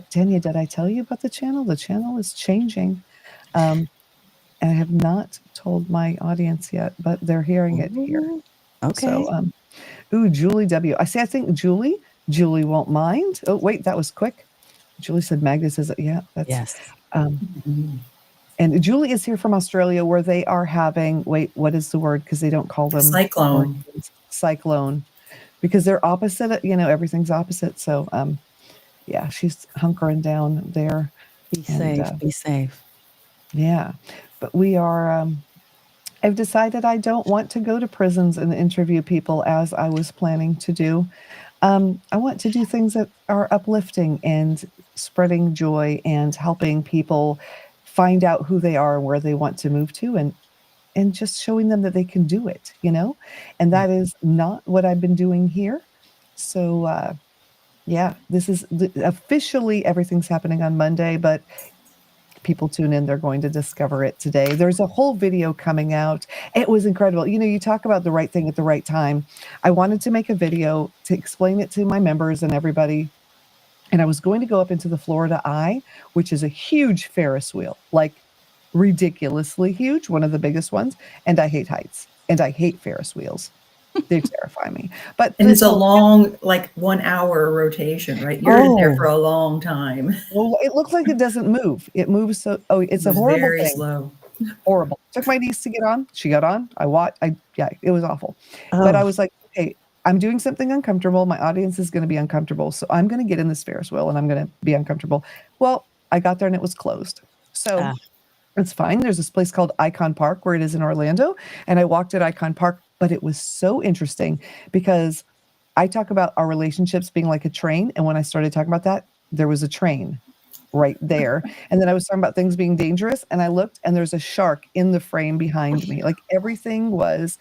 Speaker 2: Tanya, did I tell you about the channel? The channel is changing. Um, and I have not told my audience yet, but they're hearing it here.
Speaker 6: Ooh, okay.
Speaker 2: So, Julie W. I think Julie won't mind. Oh, wait, that was quick. Julie said Magda says, yeah, that's,
Speaker 6: Yes.
Speaker 3: mhm.
Speaker 2: and Julie is here from Australia where they are having, wait, what is the word? Because they don't call them
Speaker 3: Cyclone.
Speaker 2: cyclone, because they're opposite, everything's opposite. So, yeah, she's hunkering down there.
Speaker 6: Be
Speaker 2: And,
Speaker 6: safe. Be safe.
Speaker 2: yeah, but we are, I've decided I don't want to go to prisons and interview people as I was planning to do. I want to do things that are uplifting and spreading joy and helping people find out who they are and where they want to move to and just showing them that they can do it. And that is not what I've been doing here. So yeah, this is officially everything's happening on Monday, but people tune in, they're going to discover it today. There's a whole video coming out. It was incredible. You talk about the right thing at the right time. I wanted to make a video to explain it to my members and everybody. And I was going to go up into the Florida Eye, which is a huge Ferris wheel, like ridiculously huge, one of the biggest ones. And I hate heights and I hate Ferris wheels. They terrify me. But
Speaker 3: And it's
Speaker 2: this
Speaker 3: a
Speaker 2: whole
Speaker 3: long, like 1 hour rotation, right? You're in there for a long time.
Speaker 2: well, it looks like it doesn't move. It moves so. Oh,
Speaker 3: It
Speaker 2: it's a
Speaker 3: was
Speaker 2: horrible
Speaker 3: very
Speaker 2: thing.
Speaker 3: slow.
Speaker 2: Horrible. Took my niece to get on. She got on. I watched. Yeah, it was awful. But I
Speaker 6: Oh,
Speaker 2: was like, okay, I'm doing something uncomfortable. My audience is going to be uncomfortable. So I'm going to get in this Ferris wheel and I'm going to be uncomfortable. Well, I got there and it was closed. So
Speaker 6: ah,
Speaker 2: it's fine. There's this place called Icon Park where it is in Orlando. And I walked at Icon Park, but it was so interesting because I talk about our relationships being like a train. And when I started talking about that, there was a train right there. And then I was talking about things being dangerous. And I looked and there's a shark in the frame behind me. Like everything was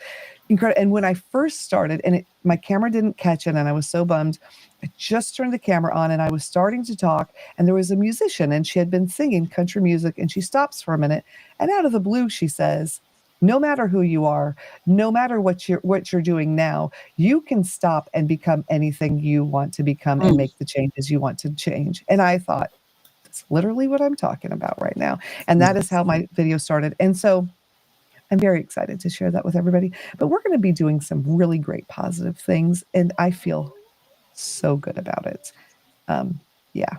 Speaker 2: incredible. And when I first started, and my camera didn't catch it, and I was so bummed, I just turned the camera on and I was starting to talk, and there was a musician, and she had been singing country music, and she stops for a minute, and out of the blue, she says, "No matter who you are, no matter what you're doing now, you can stop and become anything you want to become and
Speaker 6: mm,
Speaker 2: make the changes you want to change." And I thought, that's literally what I'm talking about right now. And that is
Speaker 6: yes.
Speaker 2: how my video started. And so I'm very excited to share that with everybody. But we're going to be doing some really great positive things. And I feel so good about it. Um, yeah.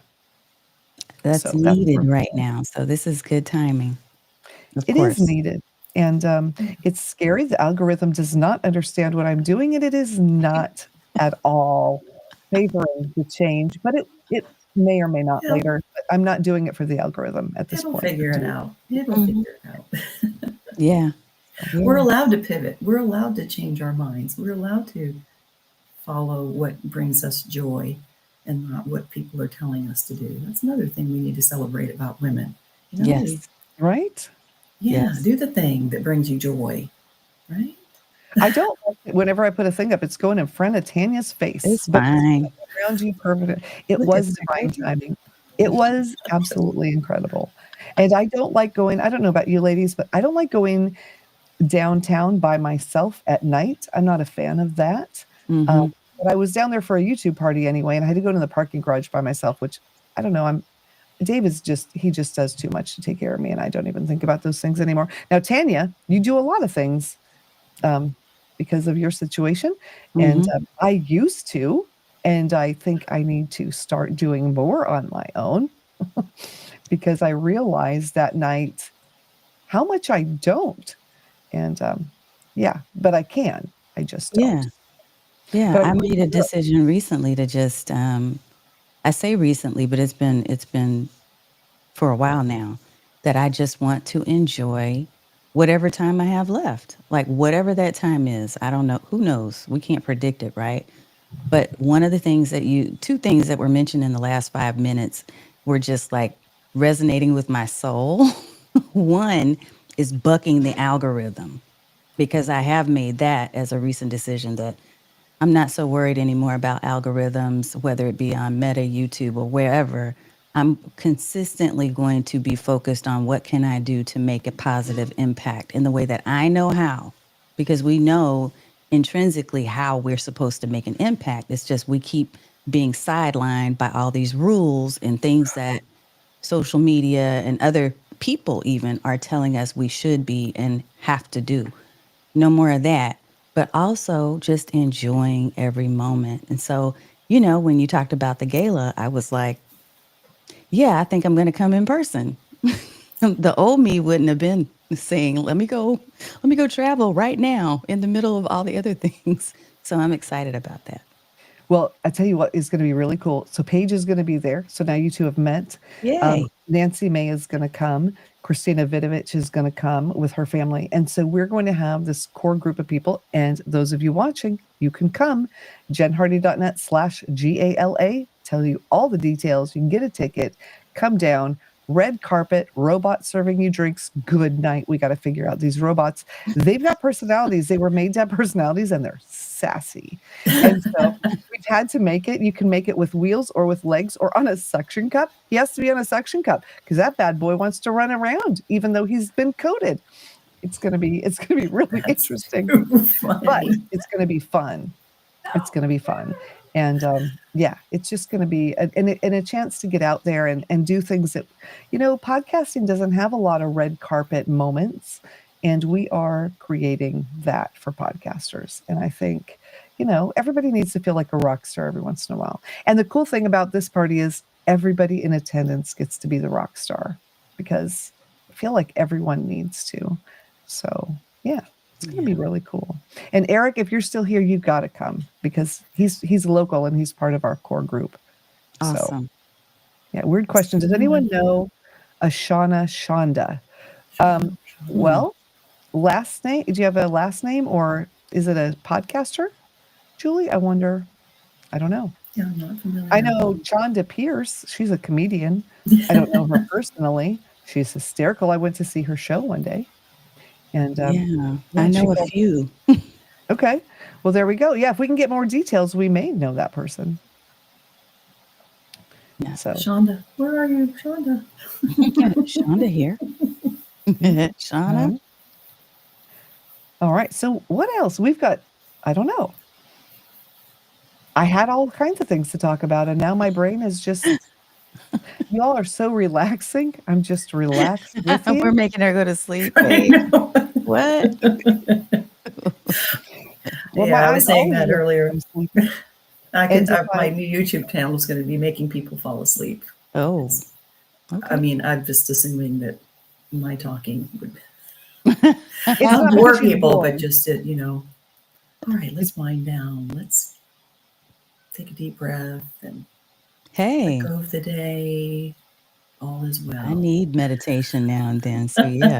Speaker 6: That's
Speaker 2: So that's what
Speaker 6: needed
Speaker 2: we're
Speaker 6: right
Speaker 2: doing.
Speaker 6: now. So this is good timing, of
Speaker 2: It is
Speaker 6: course.
Speaker 2: needed. And it's scary. The algorithm does not understand what I'm doing, and it is not at all favoring the change, but it may or may not
Speaker 3: It'll,
Speaker 2: later. But I'm not doing it for the algorithm at this
Speaker 3: it'll
Speaker 2: point.
Speaker 3: figure it out. It'll
Speaker 6: Mhm.
Speaker 3: figure it out.
Speaker 6: Yeah.
Speaker 3: We're
Speaker 6: Yeah.
Speaker 3: allowed to pivot. We're allowed to change our minds. We're allowed to follow what brings us joy and not what people are telling us to do. That's another thing we need to celebrate about women.
Speaker 6: Yes.
Speaker 2: Right?
Speaker 3: Yeah,
Speaker 6: Yes.
Speaker 3: do the thing that brings you joy, right?
Speaker 2: I don't like it whenever I put a thing up, it's going in front of Tanya's face,
Speaker 6: It's
Speaker 2: but it's
Speaker 6: fine.
Speaker 2: around you permanent. It
Speaker 3: Look at
Speaker 2: was divine
Speaker 3: that.
Speaker 2: timing. It was absolutely incredible. And I don't like going, I don't know about you ladies, but I don't like going downtown by myself at night. I'm not a fan of that. Um,
Speaker 6: Hmm.
Speaker 2: but I was down there for a YouTube party anyway, and I had to go to the parking garage by myself, which I don't know. He just does too much to take care of me, and I don't even think about those things anymore. Now, Tanya, you do a lot of things um, because of your situation. And
Speaker 6: Hmm.
Speaker 2: I used to, and I think I need to start doing more on my own because I realized that night how much I don't. And yeah, but I can. I just
Speaker 6: Yeah.
Speaker 2: don't.
Speaker 6: Yeah.
Speaker 2: But
Speaker 6: I made a decision recently to just, I say recently, but it's been for a while now that I just want to enjoy whatever time I have left. Like whatever that time is, I don't know. Who knows? We can't predict it, right? But one of the things that two things that were mentioned in the last 5 minutes were just like resonating with my soul. One is bucking the algorithm because I have made that as a recent decision that I'm not so worried anymore about algorithms, whether it be on Meta, YouTube, or wherever. I'm consistently going to be focused on what can I do to make a positive impact in the way that I know how, because we know intrinsically how we're supposed to make an impact. It's just we keep being sidelined by all these rules and things that social media and other people even are telling us we should be and have to do. No more of that, but also just enjoying every moment. And so, when you talked about the gala, I was like, yeah, I think I'm going to come in person. The old me wouldn't have been saying, let me go travel right now in the middle of all the other things. So I'm excited about that.
Speaker 2: Well, I tell you what is going to be really cool. So Paige is going to be there. So now you two have met.
Speaker 6: Yay.
Speaker 2: Nancy May is going to come. Christina Vidovich is going to come with her family. And so we're going to have this core group of people. And those of you watching, you can come. jenhardy.net/GALA. Tell you all the details. You can get a ticket. Come down. Red carpet, robots serving you drinks. Good night. We got to figure out these robots. They've got personalities. They were made to have personalities and they're sassy. And so we've had to make it. You can make it with wheels or with legs or on a suction cup. He has to be on a suction cup because that bad boy wants to run around, even though he's been coated. It's gonna be really interesting, but it's gonna be fun. It's gonna be fun. And yeah, it's just going to be a chance to get out there and do things that, podcasting doesn't have a lot of red carpet moments. And we are creating that for podcasters. And I think, everybody needs to feel like a rock star every once in a while. And the cool thing about this party is everybody in attendance gets to be the rock star because I feel like everyone needs to. So, yeah. It's going to be really cool. And Eric, if you're still here, you've got to come because he's local and he's part of our core group.
Speaker 6: Awesome.
Speaker 2: So, yeah, weird question. Does anyone know Ashana Shonda? Well, last name, do you have a last name or is it a podcaster? Julie, I wonder. I don't know.
Speaker 3: Yeah, I'm not familiar.
Speaker 2: I know Chonda Pierce. She's a comedian. I don't know her personally. She's hysterical. I went to see her show one day. And
Speaker 6: yeah, I know a few.
Speaker 2: Okay. Well, there we go. Yeah, if we can get more details, we may know that person.
Speaker 6: Yeah.
Speaker 3: So Shonda, where are you, Shonda?
Speaker 6: Shonda here. Shauna.
Speaker 2: All right. So what else? We've got, I don't know. I had all kinds of things to talk about, and now my brain is just y'all are so relaxing. I'm just relaxed with you.
Speaker 6: We're making her go to sleep. What?
Speaker 3: Well, yeah, I was saying that earlier. My new YouTube channel is going to be making people fall asleep.
Speaker 6: Oh,
Speaker 3: okay. I mean, I'm just assuming that my talking would
Speaker 2: it's
Speaker 3: not bore people, but just all right, let's wind down. Let's take a deep breath and let go of the day. All is well.
Speaker 6: I need meditation now and then. So yeah.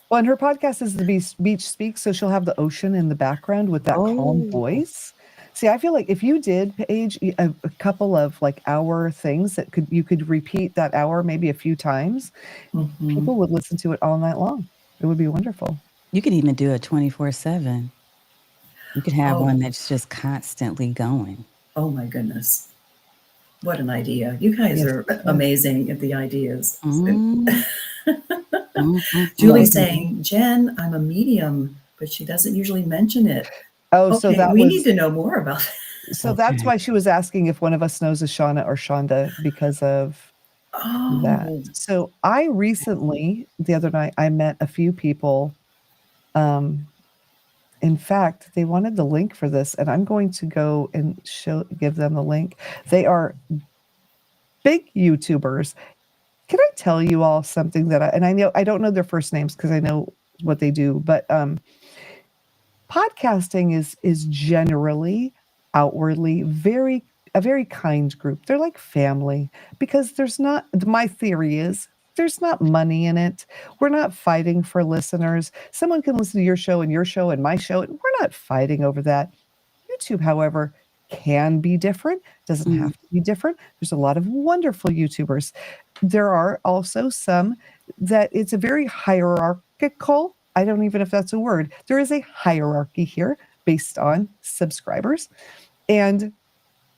Speaker 2: Well, and her podcast is the Beach Speaks, so she'll have the ocean in the background with that calm voice. See, I feel like if you did, Paige, a couple of like hour things that you could repeat that hour maybe a few times, people would listen to it all night long. It would be wonderful.
Speaker 6: You could even do it 24/7. You could have one that's just constantly going.
Speaker 3: Oh my goodness. What an idea. You guys are amazing at the ideas. Julie's saying, Jen, I'm a medium, but she doesn't usually mention it.
Speaker 2: Oh, so that
Speaker 3: we need to know more about that.
Speaker 2: So that's why she was asking if one of us knows Ashana or Shonda because of that. So I recently, the other night, I met a few people. In fact, they wanted the link for this, and I'm going to go and give them the link. They are big YouTubers. Can I tell you all something that I don't know their first names because I know what they do, but podcasting is generally outwardly a very kind group. They're like family because my theory is there's not money in it. We're not fighting for listeners. Someone can listen to your show and my show, and we're not fighting over that. YouTube, however, can be different, doesn't
Speaker 6: Mm.
Speaker 2: have to be different. There's a lot of wonderful YouTubers. There are also some that it's a very hierarchical. I don't even know if that's a word. There is a hierarchy here based on subscribers. And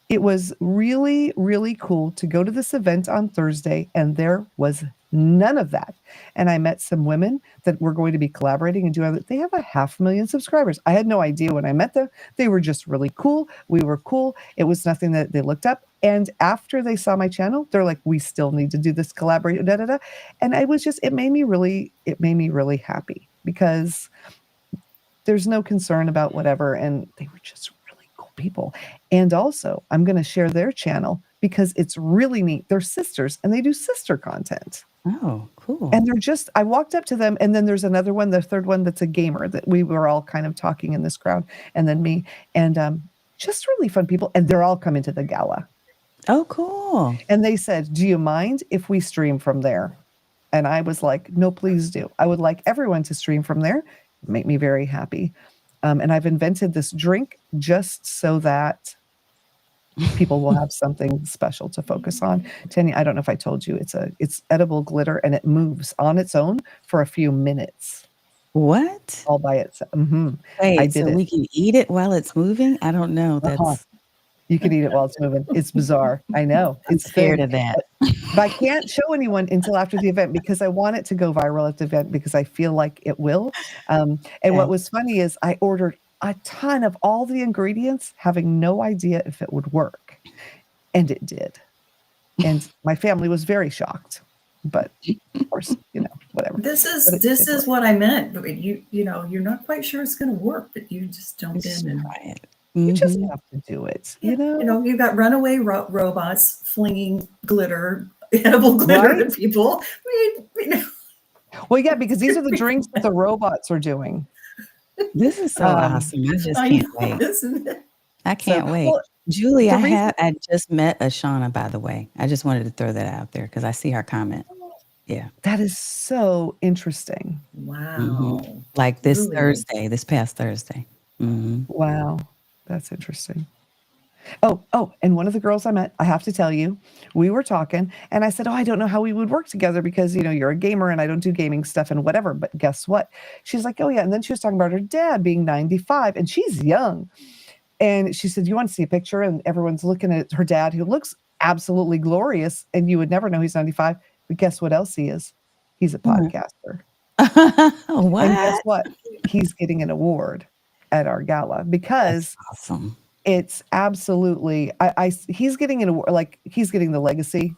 Speaker 2: it was really, really cool to go to this event on Thursday, and there was none of that. And I met some women that were going to be collaborating and doing it. They have 500,000 subscribers. I had no idea when I met them. They were just really cool. We were cool. It was nothing that they looked up. And after they saw my channel, they're like, we still need to do this collaborate, da, da, da. And it made me really happy because there's no concern about whatever. And they were just really cool people. And also, I'm going to share their channel because it's really neat. They're sisters and they do sister content.
Speaker 6: Oh, cool.
Speaker 2: And I walked up to them, and then there's another one, the third one that's a gamer that we were all kind of talking in this crowd, and then me, and just really fun people. And they're all coming to the gala.
Speaker 6: Oh, cool.
Speaker 2: And they said, do you mind if we stream from there? And I was like, no, please do. I would like everyone to stream from there. Make me very happy. And I've invented this drink just so that people will have something special to focus on. Tanya, I don't know if I told you, it's edible glitter, and it moves on its own for a few minutes.
Speaker 6: What?
Speaker 2: All by itself. Mm-hmm.
Speaker 6: Wait,
Speaker 2: I did
Speaker 6: so
Speaker 2: it.
Speaker 6: we can eat it while it's moving? I don't know. That's
Speaker 2: You can eat it while it's moving. It's bizarre. I know.
Speaker 6: I'm
Speaker 2: It's
Speaker 6: scared
Speaker 2: thing.
Speaker 6: of that.
Speaker 2: But I can't show anyone until after the event because I want it to go viral at the event because I feel like it will. And what was funny is I ordered a ton of all the ingredients, having no idea if it would work. And it did. And my family was very shocked. But of course, whatever.
Speaker 3: This is what I meant. You're not quite sure it's going to work, but you just jump in and
Speaker 6: Try it.
Speaker 2: You just
Speaker 6: Mhm.
Speaker 2: have to do it.
Speaker 3: you've got runaway robots flinging glitter, edible glitter
Speaker 2: Right?
Speaker 3: at people.
Speaker 2: Well, yeah, because these are the drinks that the robots are doing.
Speaker 6: This is so awesome. I just can't wait.
Speaker 3: Isn't it?
Speaker 6: I can't wait.
Speaker 2: well,
Speaker 6: Julie,
Speaker 2: the
Speaker 6: I
Speaker 2: reason-
Speaker 6: just met Ashana, by the way. I just wanted to throw that out there because I see her comment. Yeah.
Speaker 2: That is so interesting.
Speaker 3: Wow.
Speaker 6: Like this
Speaker 3: Really?
Speaker 6: this past Thursday. Mhm.
Speaker 2: Wow. That's interesting. Oh, and one of the girls I met, I have to tell you, we were talking and I said, I don't know how we would work together because, you're a gamer and I don't do gaming stuff and whatever. But guess what? She's like, oh, yeah. And then she was talking about her dad being 95 and she's young. And she said, you want to see a picture? And everyone's looking at her dad who looks absolutely glorious. And you would never know he's 95. But guess what else he is? He's a podcaster.
Speaker 6: What?
Speaker 2: And guess what? He's getting an award at our gala because
Speaker 6: That's awesome.
Speaker 2: it's absolutely he's getting an award, like he's getting a legacy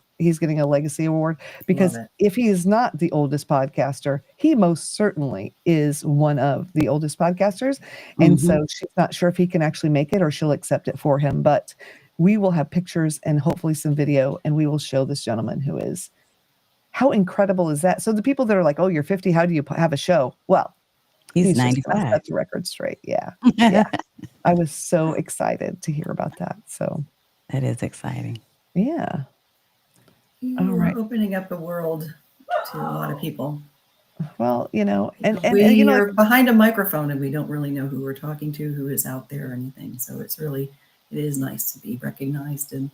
Speaker 2: award because
Speaker 3: Love it.
Speaker 2: if he is not the oldest podcaster, he most certainly is one of the oldest podcasters. And so she's not sure if he can actually make it or she'll accept it for him, but we will have pictures and hopefully some video and we will show this gentleman who is. How incredible is that? So the people that are like, oh, you're 50, how do you have a show? Well,
Speaker 6: He's
Speaker 2: just gonna
Speaker 6: 95.
Speaker 2: set the record straight. Yeah. Yeah. I was so excited to hear about that. So,
Speaker 6: That is exciting.
Speaker 2: yeah.
Speaker 3: You
Speaker 2: All
Speaker 3: are
Speaker 2: right.
Speaker 3: opening up the world to a lot of people.
Speaker 2: Well, and
Speaker 3: We're behind a microphone and we don't really know who we're talking to, who is out there or anything. So it is nice to be recognized and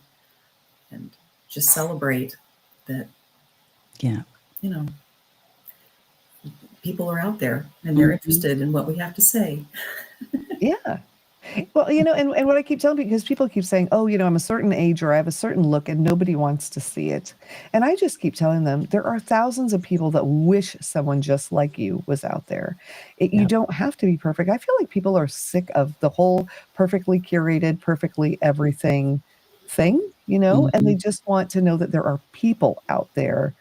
Speaker 3: just celebrate that,
Speaker 6: Yeah.
Speaker 3: people are out there and they're interested in what we have to say.
Speaker 2: yeah. Well, and what I keep telling people, because people keep saying, oh, I'm a certain age or I have a certain look and nobody wants to see it. And I just keep telling them there are thousands of people that wish someone just like you was out there. You don't have to be perfect. I feel like people are sick of the whole perfectly curated, perfectly everything thing, and they just want to know that there are people out there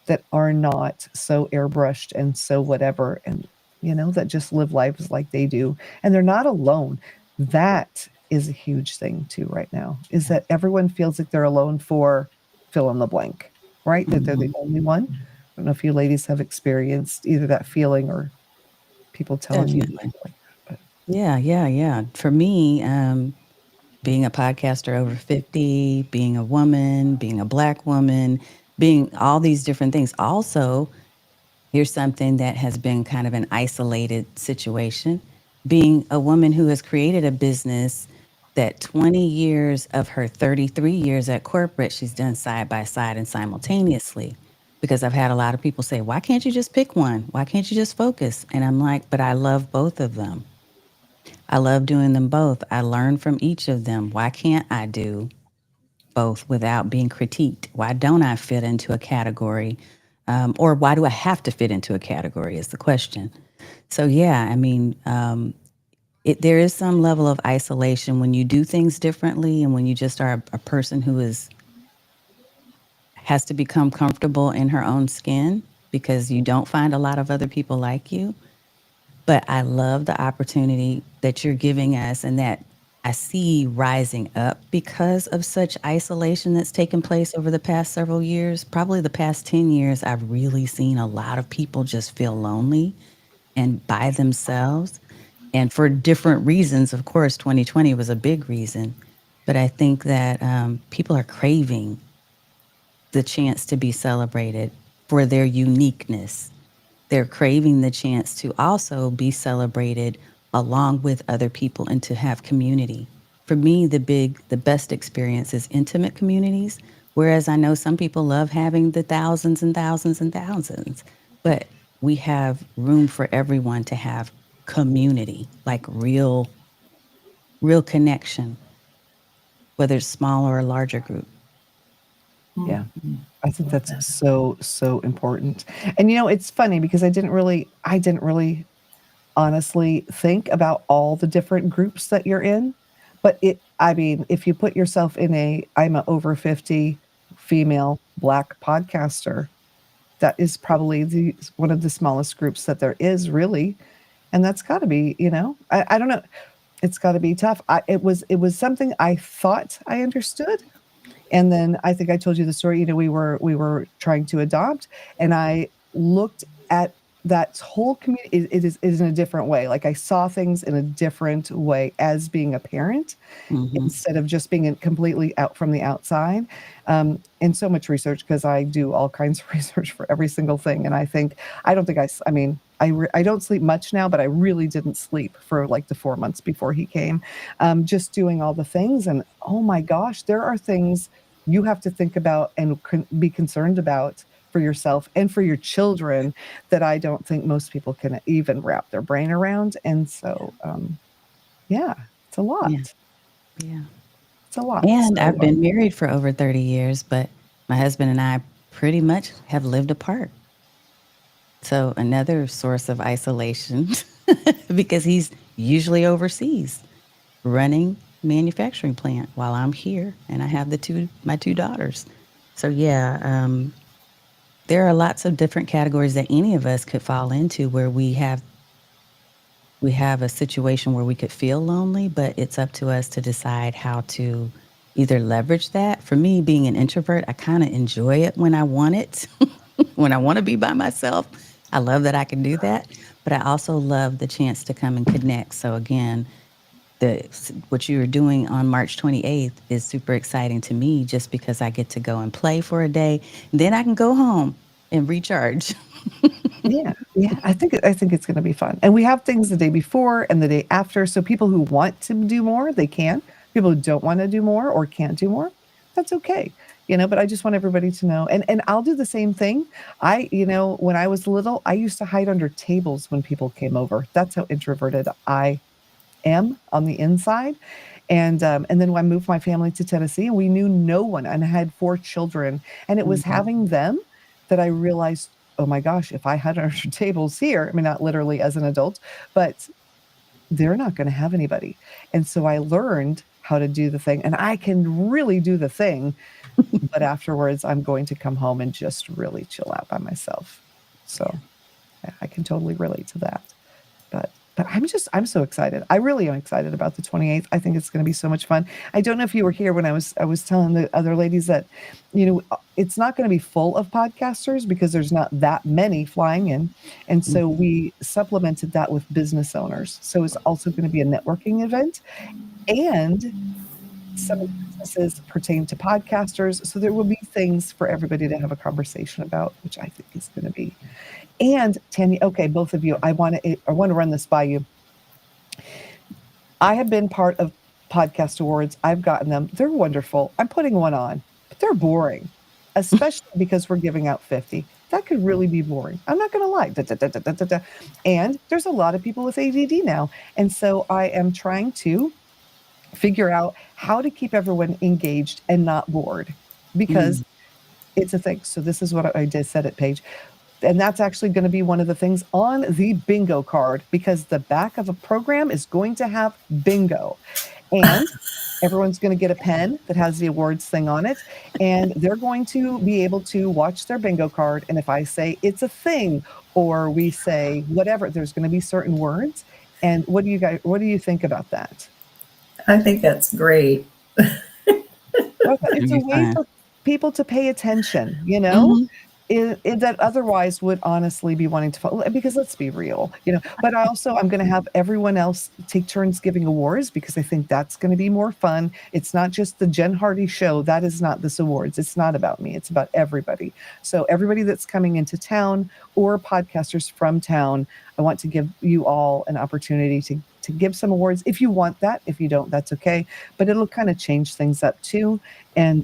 Speaker 2: that are not so airbrushed and so whatever, and, that just live lives like they do. And they're not alone. That is a huge thing too right now, is that everyone feels like they're alone for fill in the blank, right? That they're the only one. I don't know if you ladies have experienced either that feeling or people telling
Speaker 6: Definitely.
Speaker 2: you. But
Speaker 6: Yeah. For me, being a podcaster over 50, being a woman, being a Black woman, being all these different things. Also, here's something that has been kind of an isolated situation. Being a woman who has created a business that 20 years of her 33 years at corporate, she's done side by side and simultaneously. Because I've had a lot of people say, why can't you just pick one? Why can't you just focus? And I'm like, but I love both of them. I love doing them both. I learn from each of them. Why can't I do both without being critiqued? Why don't I fit into a category? Or why do I have to fit into a category is the question. So, yeah, I mean, there is some level of isolation when you do things differently and when you just are a person who has to become comfortable in her own skin because you don't find a lot of other people like you. But I love the opportunity that you're giving us and that I see rising up because of such isolation that's taken place over the past several years. Probably the past 10 years, I've really seen a lot of people just feel lonely and by themselves. And for different reasons, of course, 2020 was a big reason. But I think that people are craving the chance to be celebrated for their uniqueness. They're craving the chance to also be celebrated along with other people and to have community. For me, the best experience is intimate communities, whereas I know some people love having the thousands and thousands and thousands, but we have room for everyone to have community, like real connection, whether it's small or a larger group.
Speaker 2: Yeah.
Speaker 3: Mhm.
Speaker 2: I think
Speaker 3: Love
Speaker 2: that's
Speaker 3: that.
Speaker 2: so important. And it's funny because I didn't really honestly think about all the different groups that you're in. But I mean, if you put yourself I'm a over 50 female Black podcaster, that is probably one of the smallest groups that there is really. And that's got to be, I don't know. It's got to be tough. It was something I thought I understood, and then I think I told you the story. We were trying to adopt, and I looked at that whole community. It is in a different way. Like I saw things in a different way as being a parent,
Speaker 6: Hmm.
Speaker 2: instead of just being completely out from the outside. And so much research, because I do all kinds of research for every single thing. And I don't think I mean, I don't sleep much now, but I really didn't sleep for like the 4 months before he came, just doing all the things. And oh my gosh, there are things you have to think about and be concerned about for yourself and for your children that I don't think most people can even wrap their brain around. And so, yeah, it's a lot.
Speaker 6: Yeah, yeah.
Speaker 2: It's a lot.
Speaker 6: And
Speaker 2: So,
Speaker 6: I've been married for over 30 years, but my husband and I pretty much have lived apart. So another source of isolation because he's usually overseas running manufacturing plant while I'm here and I have my two daughters. So yeah, there are lots of different categories that any of us could fall into where we have a situation where we could feel lonely, but it's up to us to decide how to either leverage that. For me, being an introvert, I kind of enjoy it when I want it, when I want to be by myself. I love that I can do that, but I also love the chance to come and connect. So again, what you are doing on March 28th is super exciting to me just because I get to go and play for a day. Then I can go home and recharge.
Speaker 2: yeah, yeah, I think it's gonna be fun. And we have things the day before and the day after, so people who want to do more, they can. People who don't wanna do more or can't do more, that's okay, but I just want everybody to know, and I'll do the same thing. When I was little, I used to hide under tables when people came over. That's how introverted I am on the inside. And then when I moved my family to Tennessee, we knew no one, and I had 4 children, and it was
Speaker 6: Mhm.
Speaker 2: having them that I realized, oh my gosh, if I had under tables here, I mean, not literally as an adult, but they're not going to have anybody. And so I learned how to do the thing, and I can really do the thing, but afterwards I'm going to come home and just really chill out by myself. So yeah, I can totally relate to that. But I'm so excited. I really am excited about the 28th. I think it's going to be so much fun. I don't know if you were here when I was telling the other ladies that, it's not going to be full of podcasters because there's not that many flying in. And so
Speaker 6: Mhm.
Speaker 2: we supplemented that with business owners. So it's also going to be a networking event, and some of the businesses pertain to podcasters. So there will be things for everybody to have a conversation about, which I think is going to be. And Tanya, okay, both of you, I want to run this by you. I have been part of podcast awards. I've gotten them. They're wonderful. I'm putting one on, but they're boring, especially because we're giving out 50. That could really be boring. I'm not going to lie. Da, da, da, da, da, da, da. And there's a lot of people with ADD now. And so I am trying to figure out how to keep everyone engaged and not bored, because it's a thing. So this is what I did said at Paige. And that's actually going to be one of the things on the bingo card, because the back of a program is going to have bingo. And everyone's going to get a pen that has the awards thing on it. And they're going to be able to watch their bingo card. And if I say it's a thing, or we say whatever, there's going to be certain words. And what do you think about that?
Speaker 3: I think that's great.
Speaker 2: It's a way for people to pay attention, you know, that otherwise would honestly be wanting to follow, because let's be real, you know. But also, I'm going to have everyone else take turns giving awards, because I think that's going to be more fun. It's not just the Jen Hardy show. That is not this awards. It's not about me. It's about everybody. So everybody that's coming into town, or podcasters from town, I want to give you all an opportunity to give some awards if you want that. If you don't, that's okay. But it'll kind of change things up too. And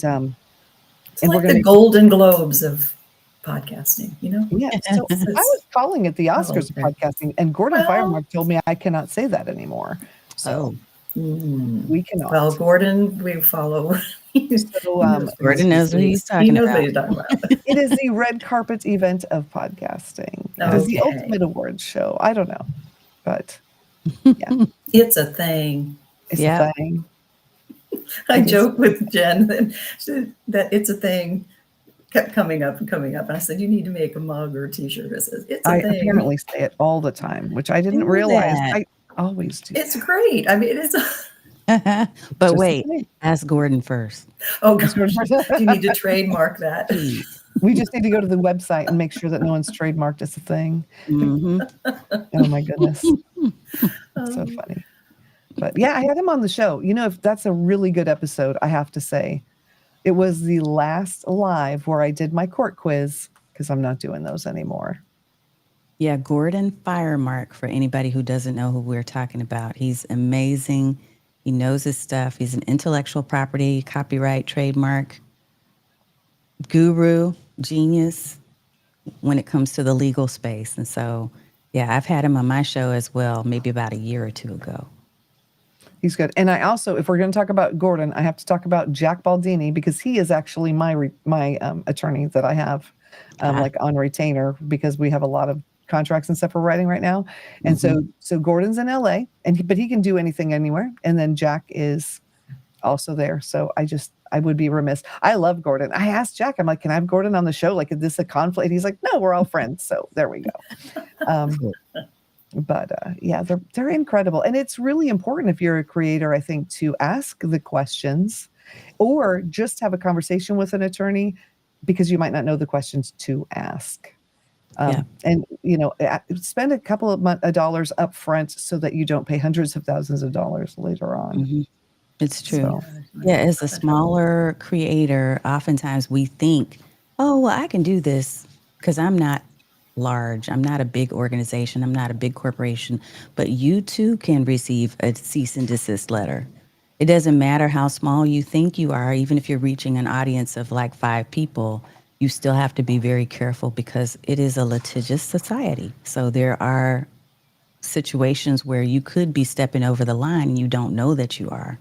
Speaker 3: it's like the Golden Globes of podcasting, you know?
Speaker 2: Yeah. So I was calling it the Oscars of podcasting, and Gordon Firemark told me I cannot say that anymore. So we cannot.
Speaker 3: Well, Gordon, we follow.
Speaker 6: Gordon knows what he's talking about.
Speaker 3: What he's talking about.
Speaker 2: It is the red carpet event of podcasting. It is the ultimate awards show. I don't know, but yeah,
Speaker 3: it's a thing.
Speaker 2: It's a thing.
Speaker 3: I joke with Jen that it's a thing kept coming up. And I said, you need to make a mug or a t-shirt. It says, it's a thing. I
Speaker 2: apparently say it all the time, which I didn't realize. I always do.
Speaker 3: It's great. I mean, it's
Speaker 6: but wait, ask Gordon first.
Speaker 3: Oh, you need to trademark that.
Speaker 2: We just need to go to the website and make sure that no one's trademarked as a thing. Oh my goodness. That's so funny. But yeah, I had him on the show. You know, if that's a really good episode, I have to say. It was the last live where I did my court quiz, because I'm not doing those anymore.
Speaker 6: Yeah, Gordon Firemark, for anybody who doesn't know who we're talking about. He's amazing. He knows his stuff. He's an intellectual property, copyright, trademark guru, genius when it comes to the legal space. And so, yeah, I've had him on my show as well, maybe about a year or two ago.
Speaker 2: He's good. And I also, if we're going to talk about Gordon, I have to talk about Jack Baldini, because he is actually my attorney that I have like on retainer, because we have a lot of contracts and stuff we're writing right now. And so Gordon's in LA, but he can do anything anywhere. And then Jack is also there. So I would be remiss. I love Gordon. I asked Jack, I'm like, can I have Gordon on the show? Like, is this a conflict? And he's like, no, we're all friends. So there we go. But yeah, they're incredible. And it's really important, if you're a creator, I think, to ask the questions, or just have a conversation with an attorney, because you might not know the questions to ask. And, you know, spend a couple of dollars up front, so that you don't pay hundreds of thousands of dollars later on.
Speaker 6: It's true. Yeah, as a smaller creator, oftentimes we think, oh, well, I can do this because I'm not large. I'm not a big organization. I'm not a big corporation. But you too can receive a cease and desist letter. It doesn't matter how small you think you are. Even if you're reaching an audience of like 5 people, you still have to be very careful, because it is a litigious society. So there are situations where you could be stepping over the line and you don't know that you are.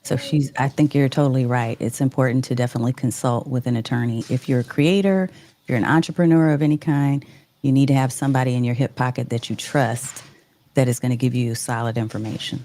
Speaker 6: So I think you're totally right. It's important to definitely consult with an attorney. If you're a creator, if you're an entrepreneur of any kind, you need to have somebody in your hip pocket that you trust, that is going to give you solid information.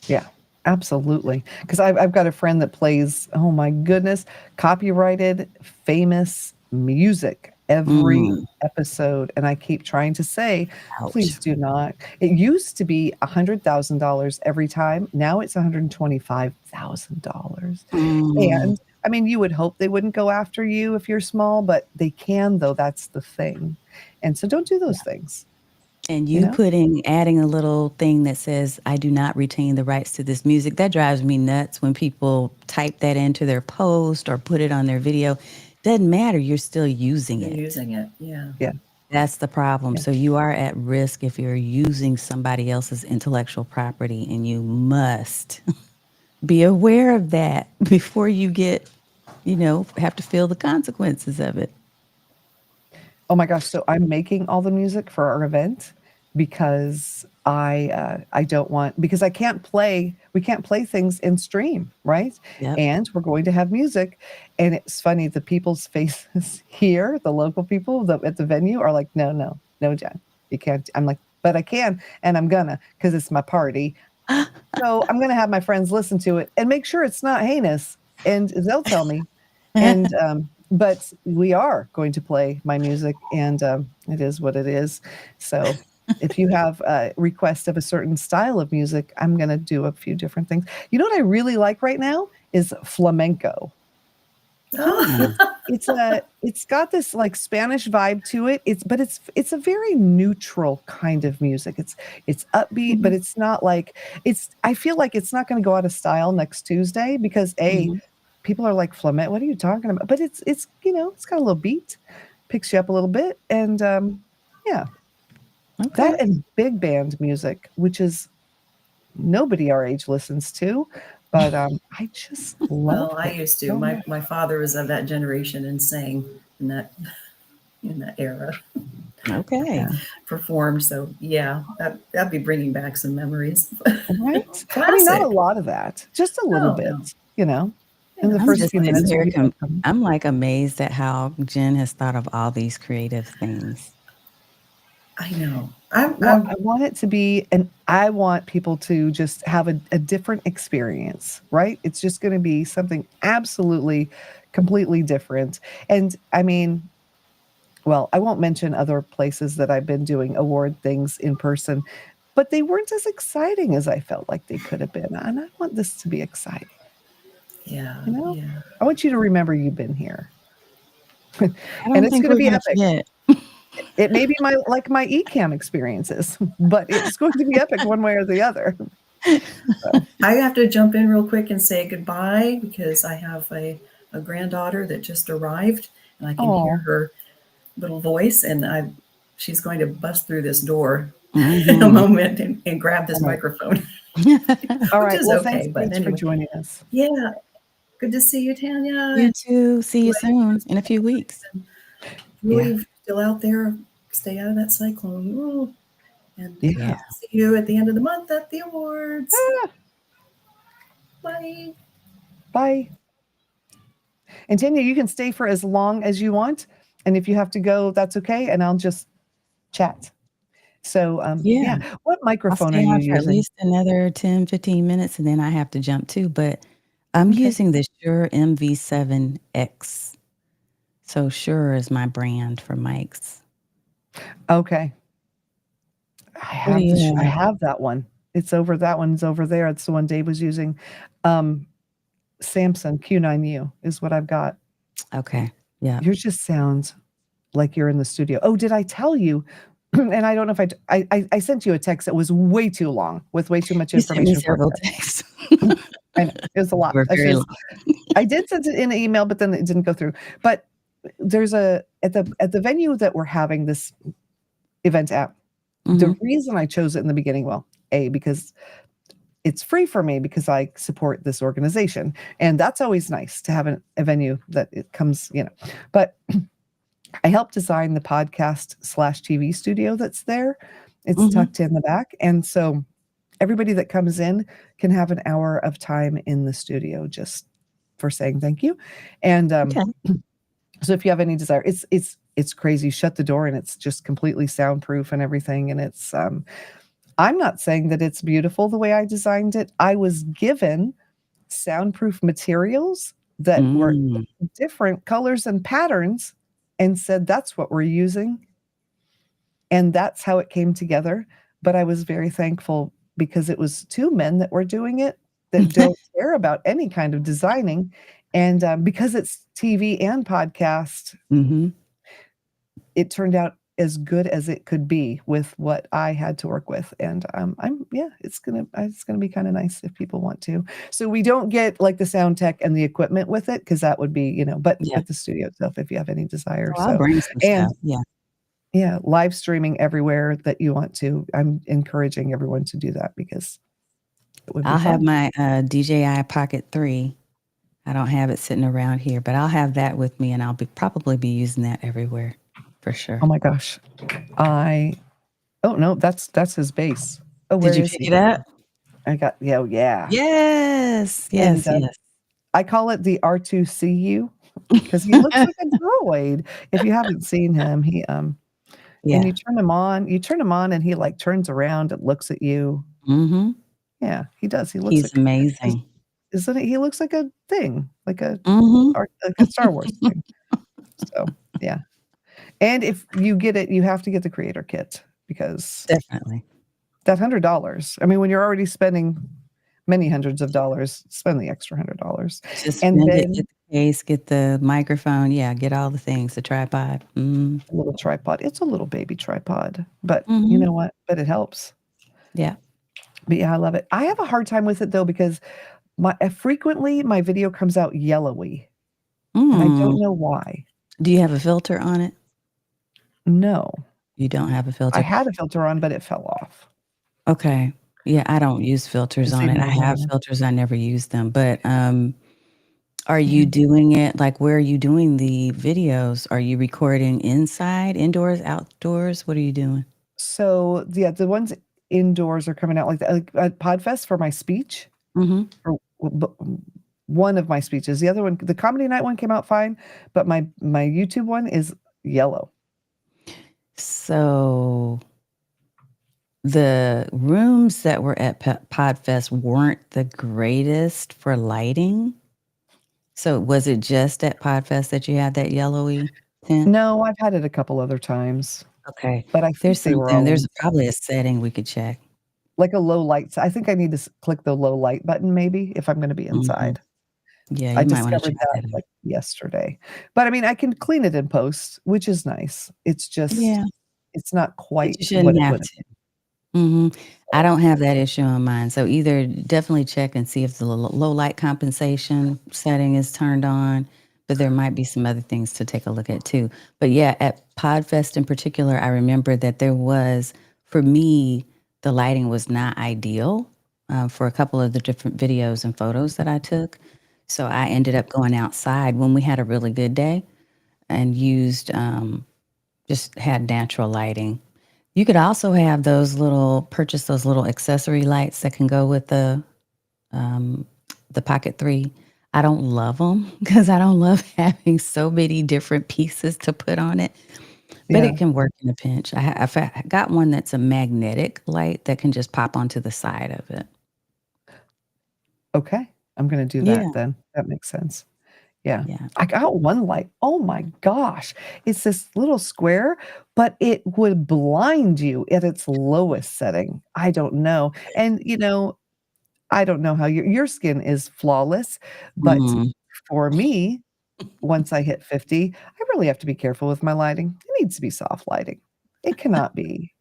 Speaker 2: Yeah, absolutely. Because I've got a friend that plays, oh my goodness, copyrighted, famous music every episode. And I keep trying to say, please do not. It used to be $100,000 every time. Now it's $125,000. And I mean, you would hope they wouldn't go after you if you're small, but they can, though. That's the thing. And so don't do those things.
Speaker 6: And
Speaker 2: you
Speaker 6: you
Speaker 2: know?
Speaker 6: adding a little thing that says, I do not retain the rights to this music, that drives me nuts when people type that into their post or put it on their video. Doesn't matter, you're still using
Speaker 3: You're
Speaker 6: it.
Speaker 3: using it. Yeah.
Speaker 2: Yeah.
Speaker 6: That's the problem.
Speaker 2: Yeah.
Speaker 6: So you are at risk if you're using somebody else's intellectual property, and you must be aware of that before you get, have to feel the consequences of it.
Speaker 2: Oh my gosh, so I'm making all the music for our event because I don't want, because we can't play things in stream, right?
Speaker 6: Yep.
Speaker 2: And we're going to have music, and it's funny, the people's faces here, the local people at the venue are like, no, no, no, Jen, you can't. I'm like, but I can, and I'm gonna, because it's my party. So I'm gonna have my friends listen to it and make sure it's not heinous, and they'll tell me. And but we are going to play my music, and it is what it is. So if you have requests of a certain style of music, I'm going to do a few different things. You know what I really like right now is flamenco.
Speaker 3: Oh,
Speaker 2: It's got this like Spanish vibe to it. It's a very neutral kind of music. It's upbeat, but it's not like I feel like it's not going to go out of style next Tuesday because
Speaker 6: Mhm.
Speaker 2: people are like, flamenco, what are you talking about? But it's it's got a little beat, picks you up a little bit, and yeah,
Speaker 6: Okay.
Speaker 2: that and big band music, which is nobody our age listens to, but I just love
Speaker 3: well, I
Speaker 2: it
Speaker 3: used to.
Speaker 2: so
Speaker 3: My
Speaker 2: much.
Speaker 3: my father was of that generation and sang in that era,
Speaker 6: Okay.
Speaker 2: Yeah,
Speaker 3: performed. So yeah, that'd be bringing back some memories.
Speaker 2: right. I mean, not a
Speaker 3: Classic.
Speaker 2: lot of that, just a little
Speaker 3: No,
Speaker 2: bit,
Speaker 3: no.
Speaker 2: in the
Speaker 3: Yeah.
Speaker 6: I'm
Speaker 2: first
Speaker 6: just
Speaker 2: few
Speaker 6: sitting
Speaker 2: minutes
Speaker 6: here.
Speaker 2: when people come.
Speaker 6: I'm like amazed at how Jen has thought of all these creative things.
Speaker 3: I know. I'm
Speaker 2: Well, I
Speaker 3: I'm
Speaker 2: want it to be, and I want people to just have a different experience, right? It's just going to be something absolutely, completely different. And I mean, well, I won't mention other places that I've been doing award things in person, but they weren't as exciting as I felt like they could have been. And I want this to be exciting,
Speaker 3: yeah,
Speaker 2: you know?
Speaker 3: yeah.
Speaker 2: I want you to remember you've been here.
Speaker 6: I
Speaker 2: And
Speaker 6: don't
Speaker 2: it's
Speaker 6: think
Speaker 2: going to
Speaker 6: we're
Speaker 2: be
Speaker 6: gonna
Speaker 2: epic.
Speaker 6: forget.
Speaker 2: It may be my eCam experiences, but it's going to be epic one way or the other. So,
Speaker 3: I have to jump in real quick and say goodbye because I have a granddaughter that just arrived and I can hear
Speaker 2: oh,
Speaker 3: her little voice and she's going to bust through this door in a
Speaker 6: Mhm.
Speaker 3: moment and grab this
Speaker 2: all right.
Speaker 3: microphone,
Speaker 2: All
Speaker 3: which
Speaker 2: right.
Speaker 3: is
Speaker 2: Well,
Speaker 3: okay. But
Speaker 2: thanks for
Speaker 3: anyway,
Speaker 2: joining us.
Speaker 3: yeah, good to see you, Tanya.
Speaker 6: You
Speaker 3: And
Speaker 6: too. See you
Speaker 3: Glenn,
Speaker 6: soon in a few weeks.
Speaker 2: Yeah.
Speaker 3: Julie, still out there. Stay out of that cyclone. Ooh. And
Speaker 2: Yeah.
Speaker 6: Yeah.
Speaker 3: see you at the end of the month at the awards.
Speaker 2: Ah,
Speaker 3: Bye.
Speaker 2: bye. And Tanya, you can stay for as long as you want. And if you have to go, that's okay. And I'll just chat. So,
Speaker 6: Yeah.
Speaker 2: yeah. What
Speaker 6: I'll
Speaker 2: microphone are
Speaker 6: stay
Speaker 2: you
Speaker 6: on for at
Speaker 2: using?
Speaker 6: least another 10, 15 minutes, and then I have to jump too. But I'm
Speaker 2: Okay.
Speaker 6: using the Shure MV7X. So Shure is my brand for mics.
Speaker 2: Okay.
Speaker 6: What do you
Speaker 2: I
Speaker 6: have?
Speaker 2: have that one. That one's over there. It's the one Dave was using. Um, Samsung Q9U is what I've got.
Speaker 6: Okay. Yeah.
Speaker 2: Yours just sounds like you're in the studio. Oh, did I tell you? And I don't know if I sent you a text that was way too long with way too much
Speaker 6: You sent me
Speaker 2: information for
Speaker 6: several
Speaker 2: it.
Speaker 6: texts.
Speaker 2: I know it was a lot.
Speaker 6: We're very long.
Speaker 2: I did send it in an email, but then it didn't go through. But there's at the venue that we're having this event at. The
Speaker 6: Mhm.
Speaker 2: reason I chose it in the beginning, well, because it's free for me because I support this organization, and that's always nice to have a venue that it comes, But I helped design the podcast/TV studio that's there. It's
Speaker 6: Mhm.
Speaker 2: tucked in the back, and so everybody that comes in can have an hour of time in the studio just for saying thank you. And
Speaker 6: Okay.
Speaker 2: so if you have any desire, it's crazy. Shut the door and it's just completely soundproof and everything. And it's I'm not saying that it's beautiful the way I designed it. I was given soundproof materials that were
Speaker 6: Mm.
Speaker 2: different colors and patterns and said that's what we're using. And that's how it came together. But I was very thankful because it was two men that were doing it that don't care about any kind of designing. And because it's TV and podcast,
Speaker 6: Mhm.
Speaker 2: it turned out as good as it could be with what I had to work with. And it's gonna be kind of nice if people want to. So we don't get like the sound tech and the equipment with it because that would be, but
Speaker 6: Yeah.
Speaker 2: the studio itself if you have any desire.
Speaker 6: Oh, I'll bring some
Speaker 2: and
Speaker 6: stuff. Yeah.
Speaker 2: yeah, live streaming everywhere that you want to. I'm encouraging everyone to do that because it would be
Speaker 6: I'll have
Speaker 2: fun.
Speaker 6: my DJI Pocket 3. I don't have it sitting around here, but I'll have that with me, and I'll probably be using that everywhere for sure.
Speaker 2: Oh my gosh. Oh no, that's his base. Oh,
Speaker 6: Did
Speaker 2: where
Speaker 6: you
Speaker 2: is
Speaker 6: pick
Speaker 2: he?
Speaker 6: it up?
Speaker 2: I got yeah.
Speaker 6: Yes,
Speaker 2: And
Speaker 6: yes, yes.
Speaker 2: I call it the R2CU because he looks like a droid. If you haven't seen him, he and
Speaker 6: Yeah.
Speaker 2: you turn him on and he like turns around and looks at you.
Speaker 6: Mm-hmm.
Speaker 2: Yeah, he does. He looks
Speaker 6: He's
Speaker 2: like
Speaker 6: amazing.
Speaker 2: isn't it? He looks like a thing, like a
Speaker 6: Mm-hmm.
Speaker 2: like a Star Wars thing. So yeah. And if you get it, you have to get the creator kit because
Speaker 6: Definitely.
Speaker 2: that $100. I mean, when you're already spending many hundreds of dollars, spend the extra $100.
Speaker 6: Just
Speaker 2: And
Speaker 6: spend it,
Speaker 2: then
Speaker 6: get the case, get the microphone. Yeah, get all the things, the tripod. Mm-hmm.
Speaker 2: a little tripod. It's a little baby tripod, but you
Speaker 6: Mm-hmm.
Speaker 2: know what? But it helps.
Speaker 6: Yeah.
Speaker 2: But yeah, I love it. I have a hard time with it though because frequently my video comes out yellowy, and I don't know why.
Speaker 6: Do you have a filter on it?
Speaker 2: No,
Speaker 6: You don't have a filter.
Speaker 2: I had a filter on, but it fell off.
Speaker 6: Okay. Yeah, I don't use filters
Speaker 2: It's
Speaker 6: on it.
Speaker 2: even
Speaker 6: I have
Speaker 2: annoying.
Speaker 6: filters, I never use them. But are you doing it like where are you doing the videos? Are you recording inside, indoors, outdoors? What are you doing?
Speaker 2: So yeah, the ones indoors are coming out like that. Like at Podfest for my speech.
Speaker 6: Mm-hmm.
Speaker 2: Or one of my speeches. The other one, the comedy night one came out fine, but my YouTube one is yellow.
Speaker 6: So the rooms that were at Podfest weren't the greatest for lighting. So was it just at Podfest that you had that yellowy tint?
Speaker 2: No, I've had it a couple other times,
Speaker 6: Okay.
Speaker 2: but I think they were all
Speaker 6: There's
Speaker 2: inside.
Speaker 6: probably a setting we could check.
Speaker 2: Like a low light. I think I need to click the low light button maybe if I'm going to be inside.
Speaker 6: Yeah,
Speaker 2: I
Speaker 6: you might want to
Speaker 2: discovered
Speaker 6: try
Speaker 2: that
Speaker 6: that out.
Speaker 2: like yesterday. But I mean, I can clean it in post, which is nice. It's just
Speaker 6: Yeah,
Speaker 2: it's not
Speaker 6: but
Speaker 2: quite
Speaker 6: you
Speaker 2: what
Speaker 6: shouldn't
Speaker 2: it
Speaker 6: have
Speaker 2: would have
Speaker 6: to. I don't have that issue on mine. So either definitely check and see if the low light compensation setting is turned on, but there might be some other things to take a look at too. But yeah, at Podfest in particular, I remember that there was, for me, the lighting was not ideal for a couple of the different videos and photos that I took. So I ended up going outside when we had a really good day and used just had natural lighting. You could also have purchase those little accessory lights that can go with the Pocket 3. I don't love them because I don't love having so many different pieces to put on it, but
Speaker 2: Yeah.
Speaker 6: it can work in a pinch. I've got one that's a magnetic light that can just pop onto the side of it.
Speaker 2: Okay. I'm going to do
Speaker 6: Yeah.
Speaker 2: that then. That makes sense. Yeah.
Speaker 6: Yeah.
Speaker 2: I got one light. Oh my gosh. It's this little square, but it would blind you at its lowest setting. I don't know. And I don't know how your skin is flawless, but
Speaker 6: Mm.
Speaker 2: for me, once I hit 50, I really have to be careful with my lighting. It needs to be soft lighting. It cannot be,